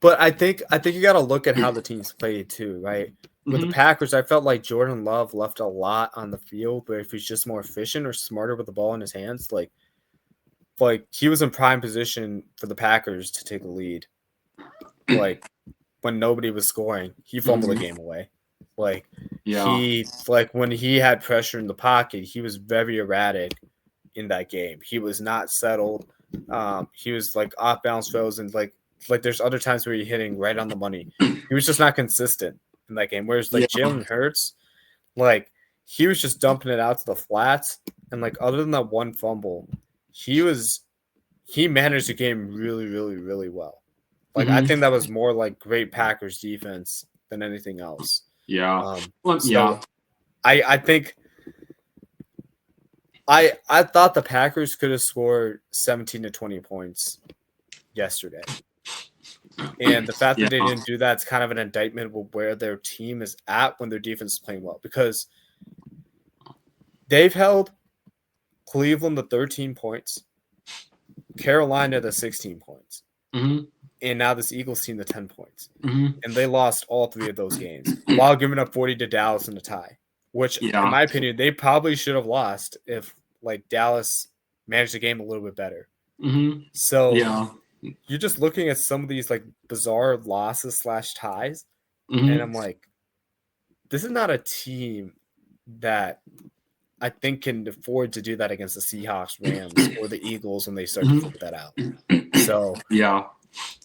But I think you got to look at how the teams played too, right? With the Packers, I felt like Jordan Love left a lot on the field, but if he's just more efficient or smarter with the ball in his hands, like he was in prime position for the Packers to take the lead. Like when nobody was scoring, he fumbled the game away. Like when he had pressure in the pocket, he was very erratic in that game. He was not settled. He was like off balance throws, and like there's other times where he's hitting right on the money. He was just not consistent in that game. Whereas like Jalen Hurts, like he was just dumping it out to the flats, and like other than that one fumble, he managed the game really, really, really well. Like I think that was more like great Packers defense than anything else. Yeah. I think I thought the Packers could have scored 17 to 20 points yesterday. And the fact that they didn't do that is kind of an indictment of where their team is at when their defense is playing well, because they've held Cleveland to 13 points, Carolina to 16 points, and now this Eagles team to 10 points. And they lost all 3 of those games while giving up 40 to Dallas in a tie, which, in my opinion, they probably should have lost if like Dallas managed the game a little bit better. So you're just looking at some of these like bizarre losses / ties, and I'm like, this is not a team that I think can afford to do that against the Seahawks, Rams, or the Eagles when they start to figure that out. So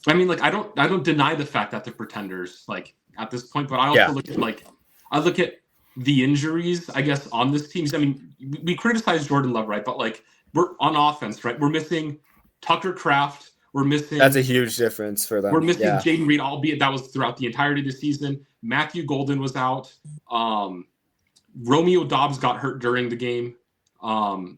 I mean, like I don't deny the fact that they're pretenders like at this point, but I also look at the injuries, I guess, on this team. I mean, we criticize Jordan Love, right? But like we're on offense, right? We're missing Tucker Kraft. We're missing. That's a huge difference for them. We're missing Jaden Reed, albeit that was throughout the entirety of the season. Matthew Golden was out. Romeo Doubs got hurt during the game. So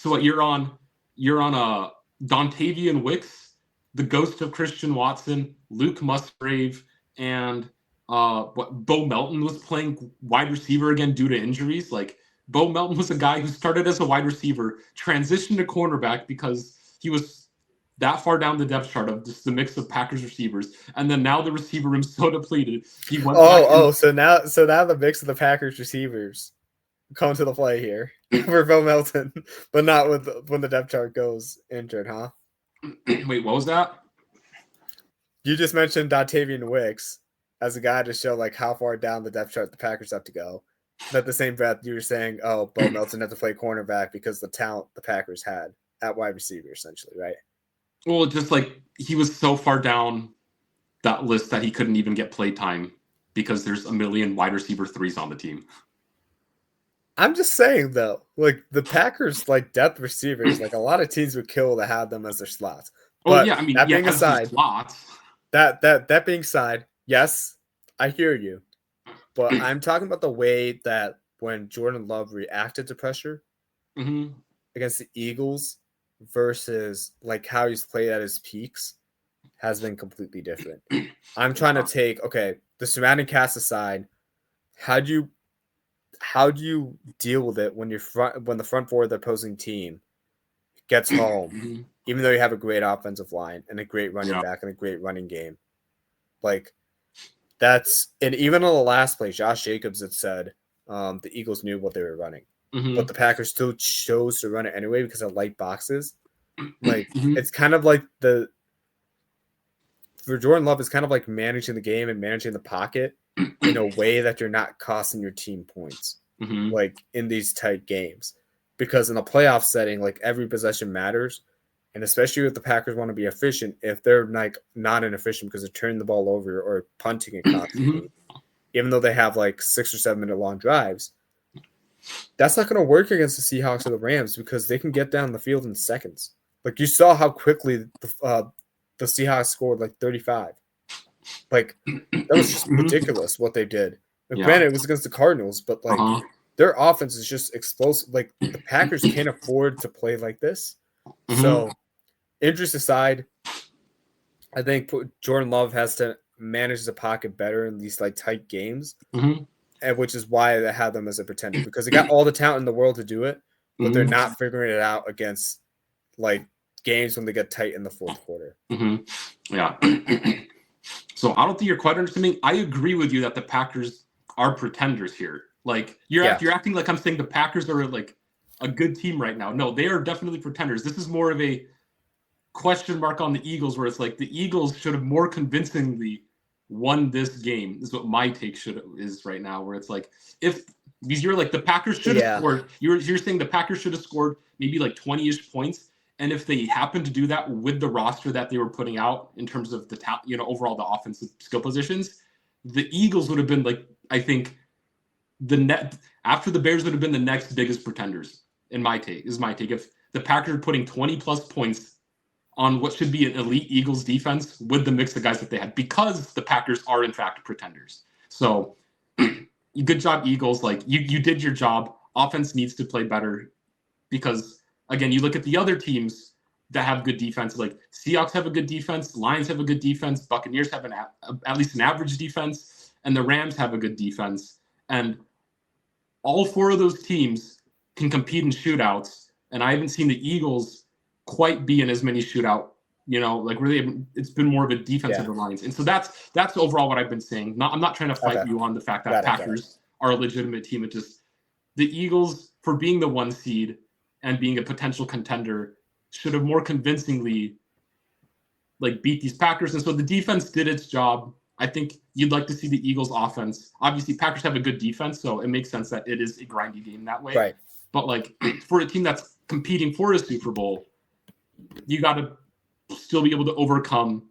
what you're on Dontavian Wicks, the ghost of Christian Watson, Luke Musgrave, and Bo Melton was playing wide receiver again due to injuries. Like Bo Melton was a guy who started as a wide receiver, transitioned to cornerback because he was that far down the depth chart of just the mix of Packers receivers, and then now the receiver room's so depleted. He went so now the mix of the Packers receivers come to the play here for Bo Melton, but not when the depth chart goes injured, huh? Wait, what was that? You just mentioned Dontavian Wicks as a guy to show like how far down the depth chart the Packers have to go. And at the same breath, you were saying, Bo Melton had to play cornerback because the talent the Packers had at wide receiver, essentially, right? Well, just like he was so far down that list that he couldn't even get play time because there's a million wide receiver 3s on the team. I'm just saying though, like the Packers, like depth receivers, like a lot of teams would kill to have them as their slots. But that being aside, that being said, yes, I hear you, but I'm talking about the way that when Jordan Love reacted to pressure against the Eagles versus like how he's played at his peaks has been completely different. I'm trying to take the surrounding cast aside. How do you deal with it when the front four of the opposing team gets home, even though you have a great offensive line and a great running back and a great running game? Like and even on the last play, Josh Jacobs had said the Eagles knew what they were running. But the Packers still chose to run it anyway because of light boxes. Like it's kind of like for Jordan Love, it's kind of like managing the game and managing the pocket in a way that you're not costing your team points, like in these tight games. Because in a playoff setting, like every possession matters. And especially if the Packers want to be efficient, if they're like not inefficient because they're turning the ball over or punting it constantly, even though they have like 6 or 7 minute long drives, that's not going to work against the Seahawks or the Rams because they can get down the field in seconds. Like you saw how quickly the Seahawks scored like 35. Like that was just ridiculous what they did. And granted, it was against the Cardinals, but like their offense is just explosive. Like the Packers can't afford to play like this. So, injuries aside, I think Jordan Love has to manage the pocket better in these like tight games, and which is why I have them as a pretender because they got all the talent in the world to do it, but they're not figuring it out against like games when they get tight in the fourth quarter. Yeah. So I don't think you're quite understanding. I agree with you that the Packers are pretenders here. Like you're acting like I'm saying the Packers are like a good team right now. No, they are definitely pretenders. This is more of a question mark on the Eagles, where it's like the Eagles should have more convincingly won this game. This is what my take is right now, where it's like because you're like the Packers should have scored. You're saying the Packers should have scored maybe like 20-ish points. And if they happen to do that with the roster that they were putting out in terms of the overall the offensive skill positions, the Eagles would have been like, I think after the Bears would have been the next biggest pretenders in my take. If the Packers are putting 20 plus points on what should be an elite Eagles defense with the mix of guys that they had, because the Packers are in fact pretenders. So good job, Eagles. Like you did your job. Offense needs to play better because, again, you look at the other teams that have good defense, like Seahawks have a good defense, Lions have a good defense, Buccaneers have at least an average defense, and the Rams have a good defense. And all 4 of those teams can compete in shootouts, and I haven't seen the Eagles quite be in as many shootout, like really it's been more of a defensive reliance. And so that's overall what I've been saying. I'm not trying to fight you on the fact that Packers are a legitimate team. It just the Eagles, for being the 1 seed and being a potential contender, should have more convincingly like beat these Packers. And so the defense did its job. I think you'd like to see the Eagles offense. Obviously, Packers have a good defense, so it makes sense that it is a grindy game that way. Right. But like for a team that's competing for a Super Bowl, you got to still be able to overcome,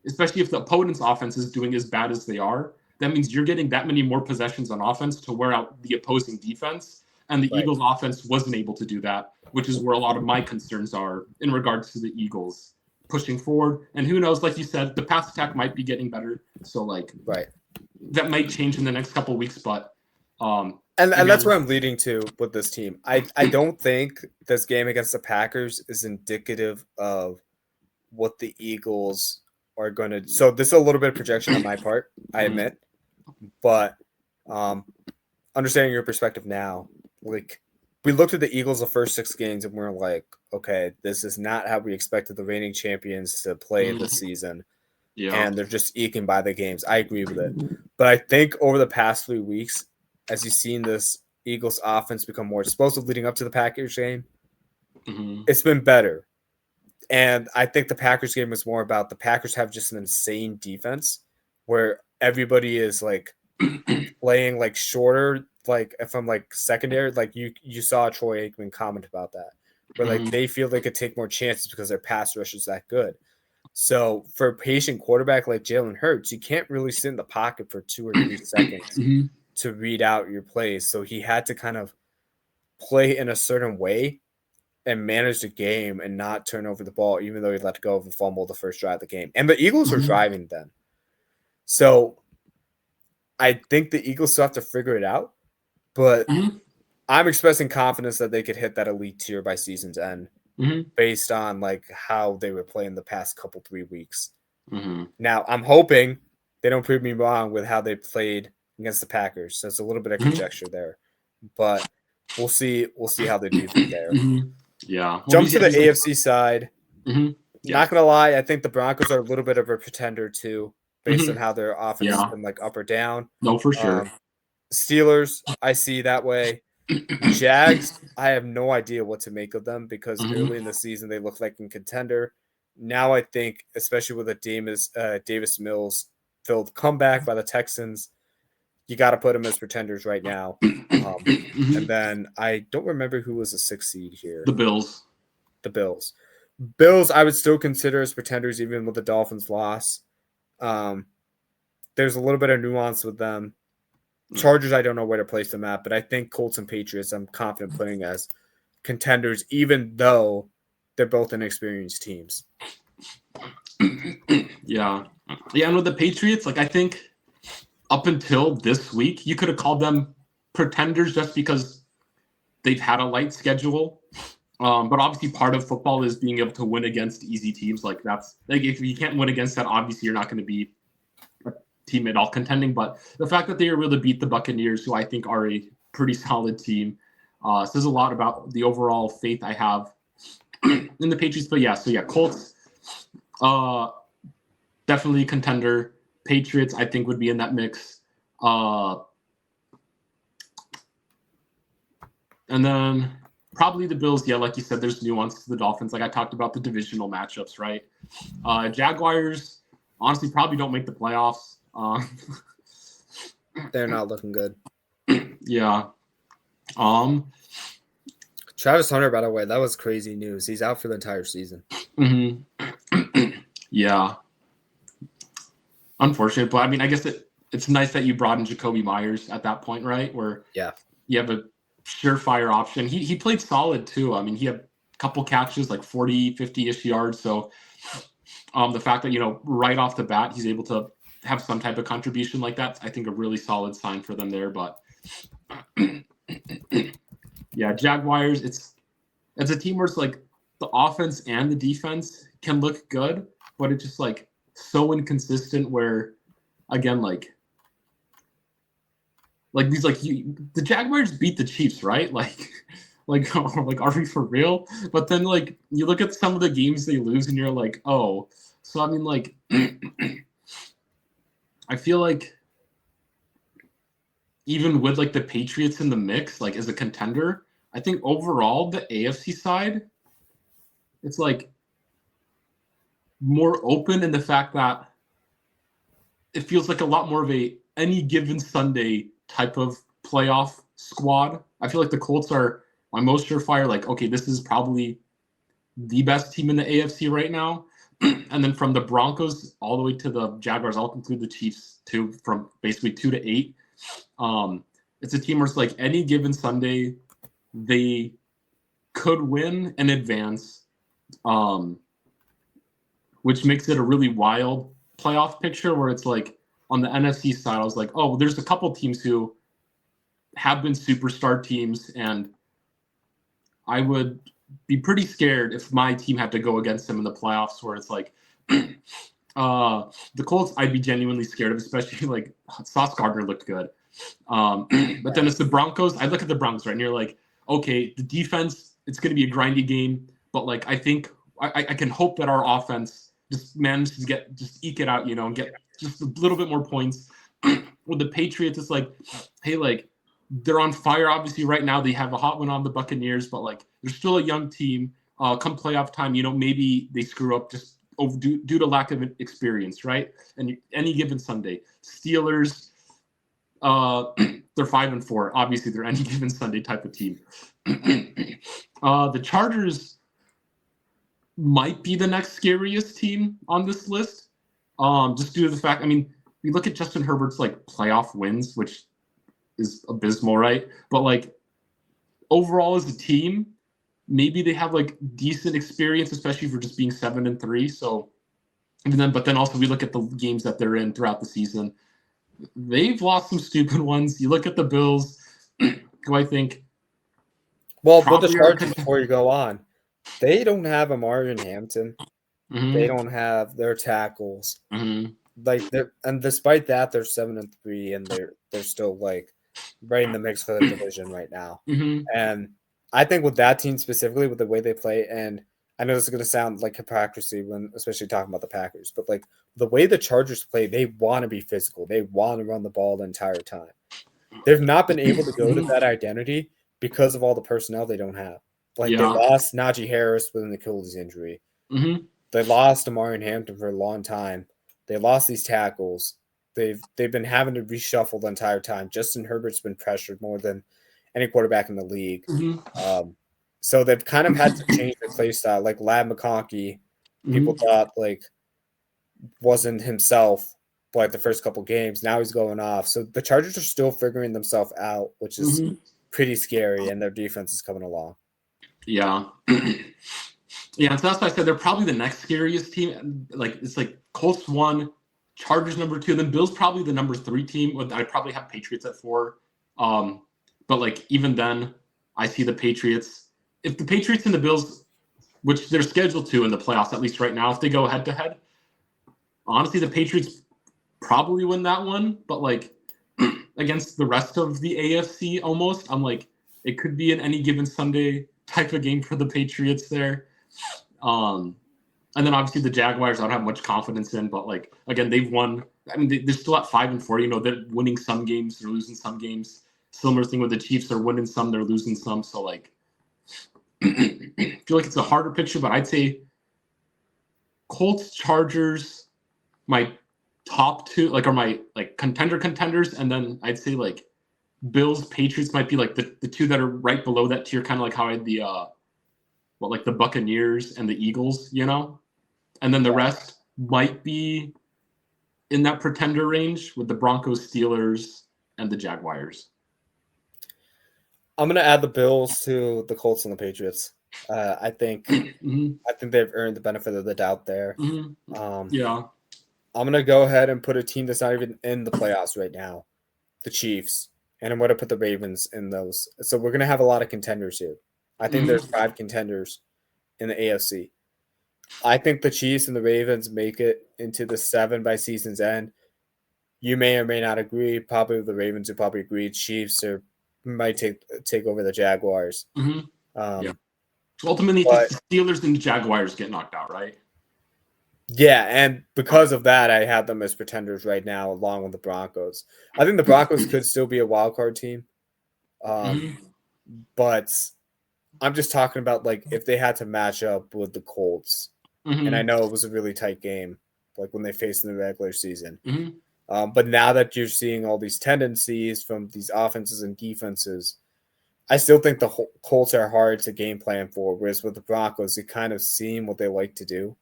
especially if the opponent's offense is doing as bad as they are. That means you're getting that many more possessions on offense to wear out the opposing defense. And the Eagles offense wasn't able to do that, which is where a lot of my concerns are in regards to the Eagles pushing forward. And who knows, like you said, the pass attack might be getting better. So like that might change in the next couple of weeks. But and that's where I'm leading to with this team. I don't think this game against the Packers is indicative of what the Eagles are going to. So this is a little bit of projection on my part, I admit. But understanding your perspective now, like we looked at the Eagles the first 6 games and we're like, okay, this is not how we expected the reigning champions to play this season. And they're just eking by the games. I agree with it. But I think over the past 3 weeks, as you've seen this Eagles offense become more explosive leading up to the Packers game, it's been better. And I think the Packers game was more about the Packers have just an insane defense where everybody is like playing like shorter, like from like secondary, like you saw Troy Aikman comment about that, where like they feel they could take more chances because their pass rush is that good. So for a patient quarterback like Jalen Hurts, you can't really sit in the pocket for 2 or 3 seconds to read out your plays. So he had to kind of play in a certain way and manage the game and not turn over the ball, even though he let go of a fumble the first drive of the game. And the Eagles were driving then. So I think the Eagles still have to figure it out, but I'm expressing confidence that they could hit that elite tier by season's end based on like how they were playing the past 3 weeks. Now I'm hoping they don't prove me wrong with how they played against the Packers. So it's a little bit of conjecture there, but we'll see how they do from there. Yeah. Jump to the AFC side. Not gonna lie, I think the Broncos are a little bit of a pretender too, based on how their offense has been like up or down. No, for sure. Steelers, I see that way. Jags, I have no idea what to make of them because early in the season they looked like a contender. Now I think, especially with a Davis Mills filled comeback by the Texans, you got to put them as pretenders right now. And then I don't remember who was the 6th seed here. The Bills. The Bills. Bills, I would still consider as pretenders even with the Dolphins' loss. There's a little bit of nuance with them. Chargers, I don't know where to place them at, but I think Colts and Patriots, I'm confident putting as contenders, even though they're both inexperienced teams. Yeah. And with the Patriots, like I think up until this week, you could have called them pretenders just because they've had a light schedule. But obviously part of football is being able to win against easy teams. Like that's like if you can't win against that, obviously you're not going to be a team at all contending. But the fact that they were able to beat the Buccaneers, who I think are a pretty solid team, says a lot about the overall faith I have in the Patriots. But yeah, Colts, definitely contender. Patriots, I think, would be in that mix. And then probably the Bills. Yeah, like you said, there's nuance to the Dolphins. Like I talked about the divisional matchups, right? Jaguars, honestly, probably don't make the playoffs. They're not looking good. Yeah. Travis Hunter, by the way, that was crazy news. He's out for the entire season. Yeah. Unfortunate, but I mean, I guess it's nice that you brought in Jacoby Myers at that point, right? Where you have a surefire option. He played solid too. I mean, he had a couple catches, like 40, 50-ish yards. So the fact that, right off the bat, he's able to have some type of contribution like that, I think a really solid sign for them there. But yeah, Jaguars, it's a team where it's like the offense and the defense can look good, but it's just like so inconsistent where, again, like these, like the Jaguars beat the Chiefs, right? Like, are we for real? But then, like, you look at some of the games they lose and you're like, oh. So, I mean, like, I feel like even with, like, the Patriots in the mix, like, as a contender, I think overall the AFC side, it's, like, more open in the fact that it feels like a lot more of a any given Sunday type of playoff squad. I feel like the Colts are my most surefire, like, okay, this is probably the best team in the AFC right now. And then from the Broncos all the way to the Jaguars, I'll include the Chiefs too, from basically 2 to 8. It's a team where it's like any given Sunday, they could win and advance, which makes it a really wild playoff picture where it's like on the NFC side, I was like, oh, there's a couple teams who have been superstar teams, and I would be pretty scared if my team had to go against them in the playoffs where it's like the Colts, I'd be genuinely scared of, especially like Sauce Gardner looked good. But then it's the Broncos. I look at the Broncos, right, and you're like, okay, the defense, it's going to be a grindy game, but like I think I can hope that our offense just manages to eke it out, and get just a little bit more points. With the Patriots, it's like, hey, like they're on fire. Obviously, right now they have a hot one on the Buccaneers, but like they're still a young team. Come playoff time, maybe they screw up just due to lack of experience, right? And any given Sunday, Steelers, they're 5-4. Obviously, they're any given Sunday type of team. The Chargers might be the next scariest team on this list, just due to the fact, I mean, we look at Justin Herbert's like playoff wins, which is abysmal, right? But like overall as a team, maybe they have like decent experience, especially for just being 7-3. So, but then also we look at the games that they're in throughout the season. They've lost some stupid ones. You look at the Bills, who I think. Well, with the Chargers, before you go on, they don't have Amari and Hampton. Mm-hmm. They don't have their tackles. Mm-hmm. And despite that, they're 7-3, and they're still like right in the mix for the division right now. Mm-hmm. And I think with that team specifically, with the way they play, and I know this is going to sound like hypocrisy when especially talking about the Packers, but like the way the Chargers play, they want to be physical. They want to run the ball the entire time. They've not been able to go to that identity because of all the personnel they don't have. Like they lost Najee Harris with an Achilles injury. Mm-hmm. They lost Amari and Hampton for a long time. They lost these tackles. They've been having to reshuffle the entire time. Justin Herbert's been pressured more than any quarterback in the league. So they've kind of had to change their play style. Like Lab McConkey, people thought like wasn't himself like the first couple games. Now he's going off. So the Chargers are still figuring themselves out, which is pretty scary, and their defense is coming along. Yeah. Yeah, so that's why I said they're probably the next scariest team. Like it's like Colts 1, Chargers number 2, then Bills probably the number 3 team. I probably have Patriots at 4. But like even then, I see the Patriots. If the Patriots and the Bills, which they're scheduled to in the playoffs, at least right now, if they go head to head, honestly, the Patriots probably win that one. But like against the rest of the AFC, almost, I'm like, it could be an any given Sunday type of game for the Patriots there. And then obviously the Jaguars, I don't have much confidence in, but like again, they've won. I mean, they're still at 5-4. You know, they're winning some games, they're losing some games. Similar thing with the Chiefs, they're winning some, they're losing some. So like, I feel like it's a harder picture, but I'd say Colts, Chargers, my top 2, like are my like contenders, and then I'd say like Bills, Patriots might be like the 2 that are right below that tier, kind of like how I had the like the Buccaneers and the Eagles, you know, and then the rest might be in that pretender range with the Broncos, Steelers, and the Jaguars. I'm gonna add the Bills to the Colts and the Patriots. I think they've earned the benefit of the doubt there. Yeah, I'm gonna go ahead and put a team that's not even in the playoffs right now, the Chiefs, and I'm gonna put the Ravens in those. So we're gonna have a lot of contenders here. I think there's 5 contenders in the AFC. I think the Chiefs and the Ravens make it into the 7 by season's end. You may or may not agree. Probably the Ravens would probably agree. Chiefs might take over the Jaguars. Yeah. So ultimately, just the Steelers and the Jaguars get knocked out, right? Yeah, and because of that, I have them as pretenders right now, along with the Broncos. I think the Broncos could still be a wild card team, but I'm just talking about like if they had to match up with the Colts, and I know it was a really tight game, like when they faced in the regular season. But now that you're seeing all these tendencies from these offenses and defenses, I still think the Colts are hard to game plan for, whereas with the Broncos, you kind of seen what they like to do.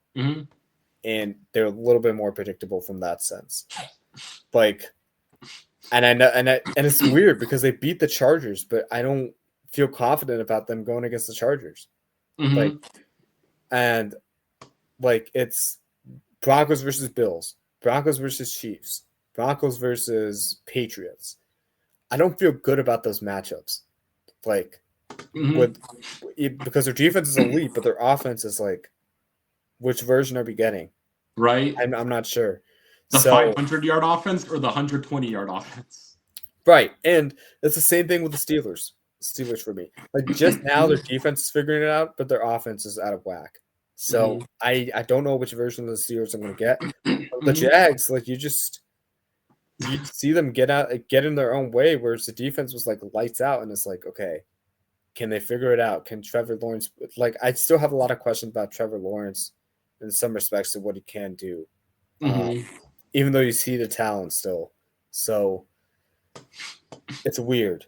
And they're a little bit more predictable from that sense. Like, and I know, and it's weird because they beat the Chargers, but I don't feel confident about them going against the Chargers. Like it's Broncos versus Bills, Broncos versus Chiefs, Broncos versus Patriots. I don't feel good about those matchups. Like, because their defense is elite, but their offense is like, which version are we getting? Right. I'm not sure. The 500-yard offense or the 120-yard offense? Right. And it's the same thing with the Steelers. Steelers for me. Like just now their defense is figuring it out, but their offense is out of whack. So I don't know which version of the Steelers I'm going to get. The Jags, like you see them get in their own way, whereas the defense was like lights out, and it's like, okay, can they figure it out? Can Trevor Lawrence, like I still have a lot of questions about Trevor Lawrence in some respects of what he can do, even though you see the talent still. So it's weird.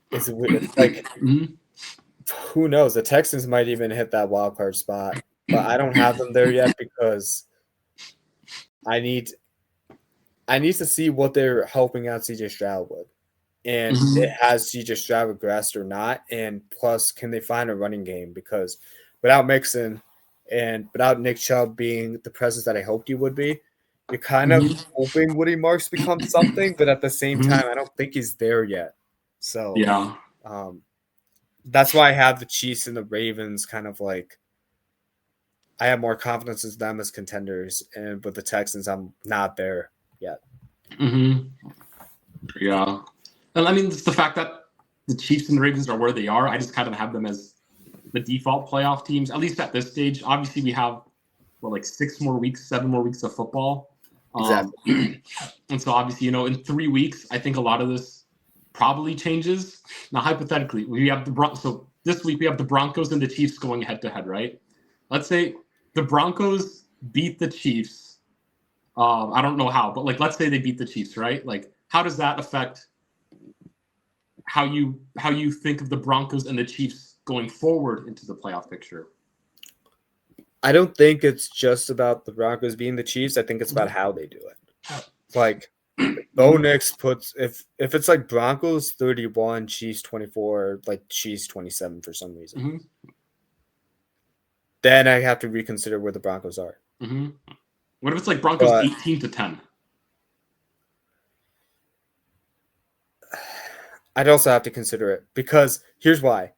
It's like who knows? The Texans might even hit that wild card spot, but I don't have them there yet because I need to see what they're helping out CJ Stroud with. And it has CJ Stroud regressed or not. And plus, can they find a running game? Because without Mixon and without Nick Chubb being the presence that I hoped he would be, you're kind of hoping Woody Marks becomes something. But at the same time, I don't think he's there yet. So yeah, that's why I have the Chiefs and the Ravens kind of like I have more confidence in them as contenders. And with the Texans, I'm not there yet. Yeah. And I mean, it's the fact that the Chiefs and the Ravens are where they are. I just kind of have them as the default playoff teams, at least at this stage. Obviously, we have, like 7 more weeks of football. Exactly. And so, obviously, in 3 weeks, I think a lot of this probably changes. Now, hypothetically, we have so this week we have the Broncos and the Chiefs going head-to-head, right? Let's say the Broncos beat the Chiefs I don't know how, but like, let's say they beat the Chiefs, right? Like, how does that affect how you think of the Broncos and the Chiefs going forward into the playoff picture? I don't think it's just about the Broncos being the Chiefs. I think it's about how they do it. Like, Bo Nix puts if it's like Broncos 31, Chiefs 24, like Chiefs 27 for some reason, Mm-hmm. then I have to reconsider where the Broncos are. Mm-hmm. What if it's like Broncos 18-10? I'd also have to consider it because here's why.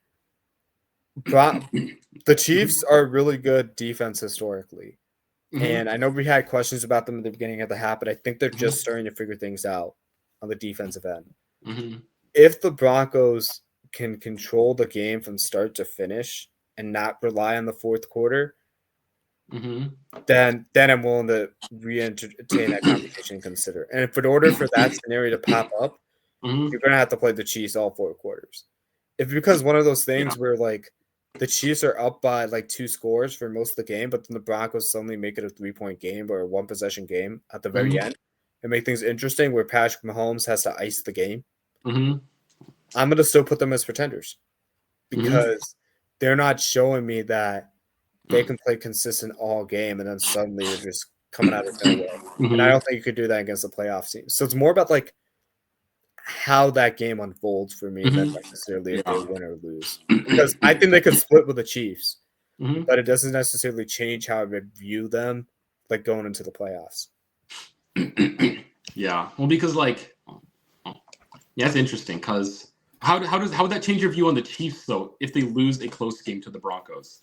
The Chiefs are a really good defense historically. Mm-hmm. And I know we had questions about them at the beginning of the half, but I think they're just starting to figure things out on the defensive end. Mm-hmm. If the Broncos can control the game from start to finish and not rely on the fourth quarter, Mm-hmm. then I'm willing to re-entertain that conversation and consider. And if in order for that scenario to pop up, Mm-hmm. you're going to have to play the Chiefs all four quarters. If because one of those things where like the Chiefs are up by like 2 scores for most of the game, but then the Broncos suddenly make it a 3-point game or a 1-possession game at the very end and make things interesting where Patrick Mahomes has to ice the game. Mm-hmm. I'm going to still put them as pretenders because they're not showing me that they can play consistent all game and then suddenly they're just coming out of nowhere. And I don't think you could do that against the playoff team. So it's more about like how that game unfolds for me than necessarily if they win or lose. Because I think they could split with the Chiefs, but it doesn't necessarily change how I would view them like going into the playoffs. Yeah. Well, because like, yeah, it's interesting because how would that change your view on the Chiefs though if they lose a close game to the Broncos?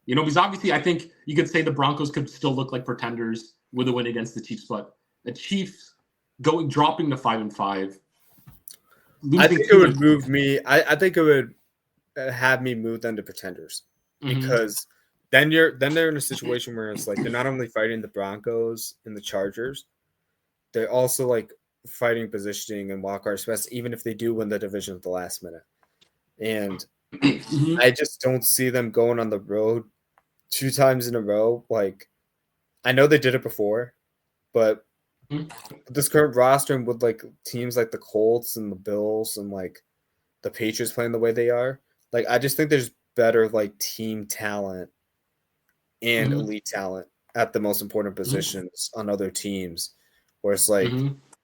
You know, because obviously I think you could say the Broncos could still look like pretenders with a win against the Chiefs, but the Chiefs dropping to 5-5. I think it would move me. I think it would have me move them to pretenders because then they're in a situation where it's like they're not only fighting the Broncos and the Chargers, they're also like fighting positioning and wildcard spots, even if they do win the division at the last minute. And I just don't see them going on the road 2 times in a row. Like, I know they did it before, but this current roster and with like teams like the Colts and the Bills and like the Patriots playing the way they are, like I just think there's better like team talent and elite talent at the most important positions on other teams. Where it's like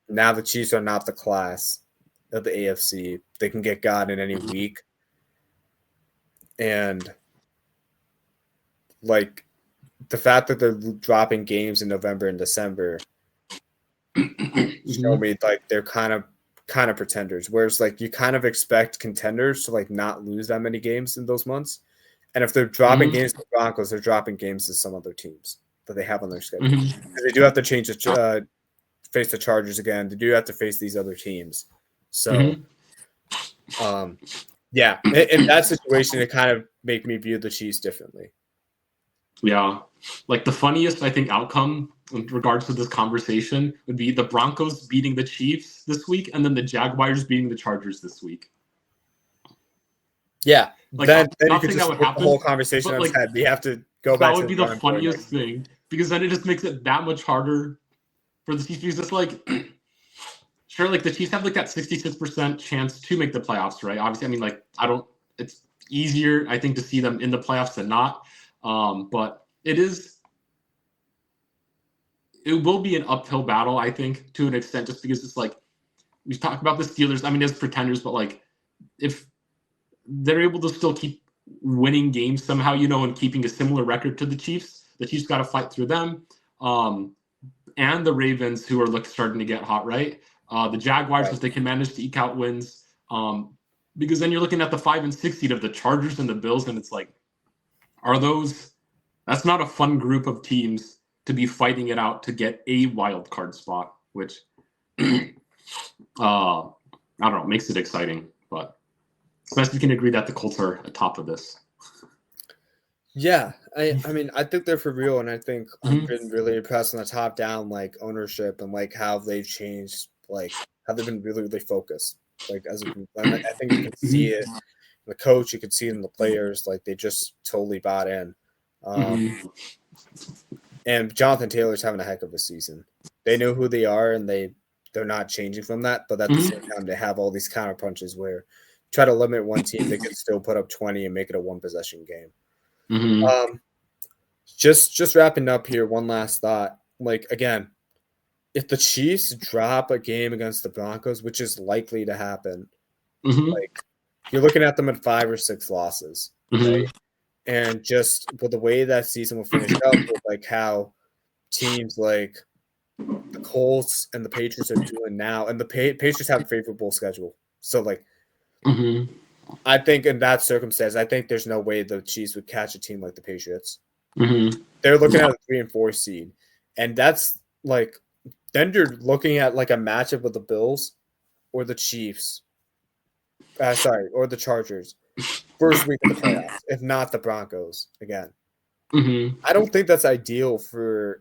now the Chiefs are not the class of the AFC. They can get God in any week. And like the fact that they're dropping games in November and December show me like they're kind of pretenders. Whereas like you kind of expect contenders to like not lose that many games in those months. And if they're dropping games to the Broncos, they're dropping games to some other teams that they have on their schedule. They do have to change the face the Chargers again. They do have to face these other teams. So yeah, in that situation, it kind of make me view the Chiefs differently. Yeah. Like the funniest, I think, outcome in regards to this conversation would be the Broncos beating the Chiefs this week and then the Jaguars beating the Chargers this week. Yeah. Like, then you not could saying just that would happen, the whole conversation on like, its head. We have to go back that to would be the funniest thing because then it just makes it that much harder for the Chiefs because it's like sure, like the Chiefs have like that 66% chance to make the playoffs, right? Obviously, I mean, like it's easier, I think, to see them in the playoffs than not. But it will be an uphill battle, I think, to an extent, just because it's like we talk about the Steelers, I mean, as pretenders, but like if they're able to still keep winning games somehow, you know, and keeping a similar record to the Chiefs got to fight through them. And the Ravens, who are starting to get hot, right? The Jaguars, if they can manage to eke out wins, because then you're looking at the 5 and 6 seed of the Chargers and the Bills, and it's like, that's not a fun group of teams to be fighting it out to get a wild card spot, which I don't know, makes it exciting. But it's nice we can agree that the Colts are atop of this. Yeah, I mean, I think they're for real, and I think I've been really impressed on the top down, like ownership and like how they've changed, like how they've been really, really focused, like as a group. And I think you can see it in the coach, you can see it in the players, like they just totally bought in. And Jonathan Taylor's having a heck of a season. They know who they are, and they're not changing from that. But at the same time, they have all these counter punches where try to limit one team, they can still put up 20 and make it a one possession game. Just wrapping up here, one last thought. Like, again, if the Chiefs drop a game against the Broncos, which is likely to happen, like you're looking at them at 5 or 6 losses, right? And just with the way that season will finish up, with like how teams like the Colts and the Patriots are doing now, and the Patriots have a favorable schedule. So, like, I think in that circumstance, I think there's no way the Chiefs would catch a team like the Patriots. They're looking at a 3 and 4 seed, and that's like then you're looking at like a matchup with the Bills or the Chiefs. Or the Chargers. First week of the playoffs, if not the Broncos again. I don't think that's ideal for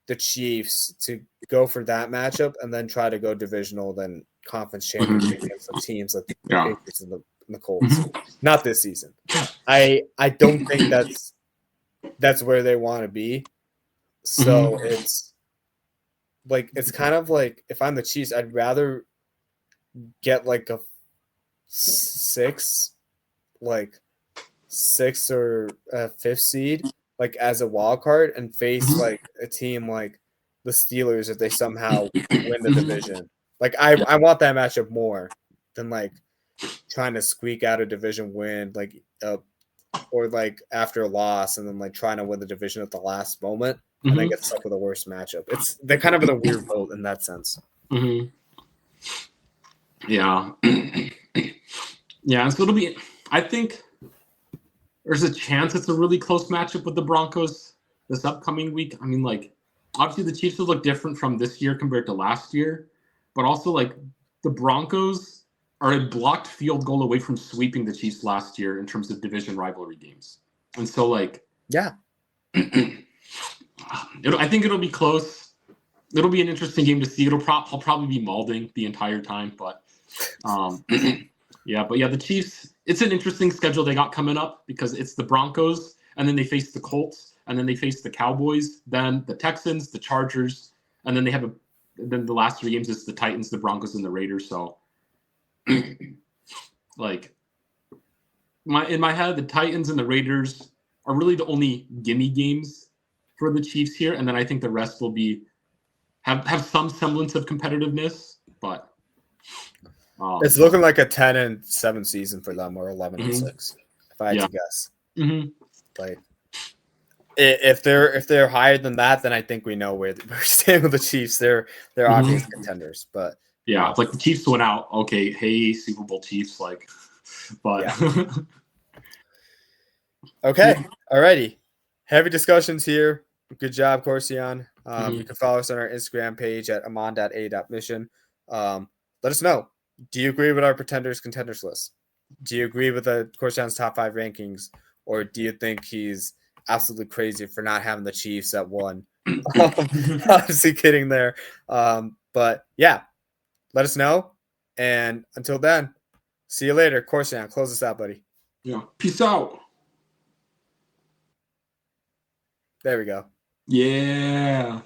the Chiefs to go for that matchup and then try to go divisional, then conference championship against some teams like the Patriots and the Colts. Not this season. I don't think that's where they want to be. So it's kind of like if I'm the Chiefs, I'd rather get like a 6 or a 5th seed, like as a wild card, and face like a team like the Steelers if they somehow win the division. Like I want that matchup more than like trying to squeak out a division win, like or like after a loss and then like trying to win the division at the last moment and then get stuck with the worst matchup. They're kind of in a weird boat in that sense. Yeah. Yeah, so I think there's a chance it's a really close matchup with the Broncos this upcoming week. I mean, like, obviously the Chiefs will look different from this year compared to last year, but also, like, the Broncos are a blocked field goal away from sweeping the Chiefs last year in terms of division rivalry games. And so, like, yeah, I think it'll be close. It'll be an interesting game to see. I'll probably be mauling the entire time, but the Chiefs, it's an interesting schedule they got coming up because it's the Broncos, and then they face the Colts, and then they face the Cowboys, then the Texans, the Chargers, and then then the last 3 games is the Titans, the Broncos, and the Raiders. So, like, in my head, the Titans and the Raiders are really the only gimme games for the Chiefs here, and then I think the rest will have some semblance of competitiveness, but it's looking like a 10-7 season for them, or 11-6, if I had to guess. Like, if they're higher than that, then I think we know where we're staying with the Chiefs. They're obvious contenders, but like the Chiefs went out. Okay, hey, Super Bowl Chiefs, like, but okay, alrighty, heavy discussions here. Good job, Corstian. You can follow us on our Instagram page at amon.a.mission. Let us know. Do you agree with our contenders list? Do you agree with Corstian's top 5 rankings, or do you think he's absolutely crazy for not having the Chiefs at 1? Obviously kidding there. But yeah, let us know. And until then, see you later. Corstian, close us out, buddy. Yeah. Peace out. There we go. Yeah.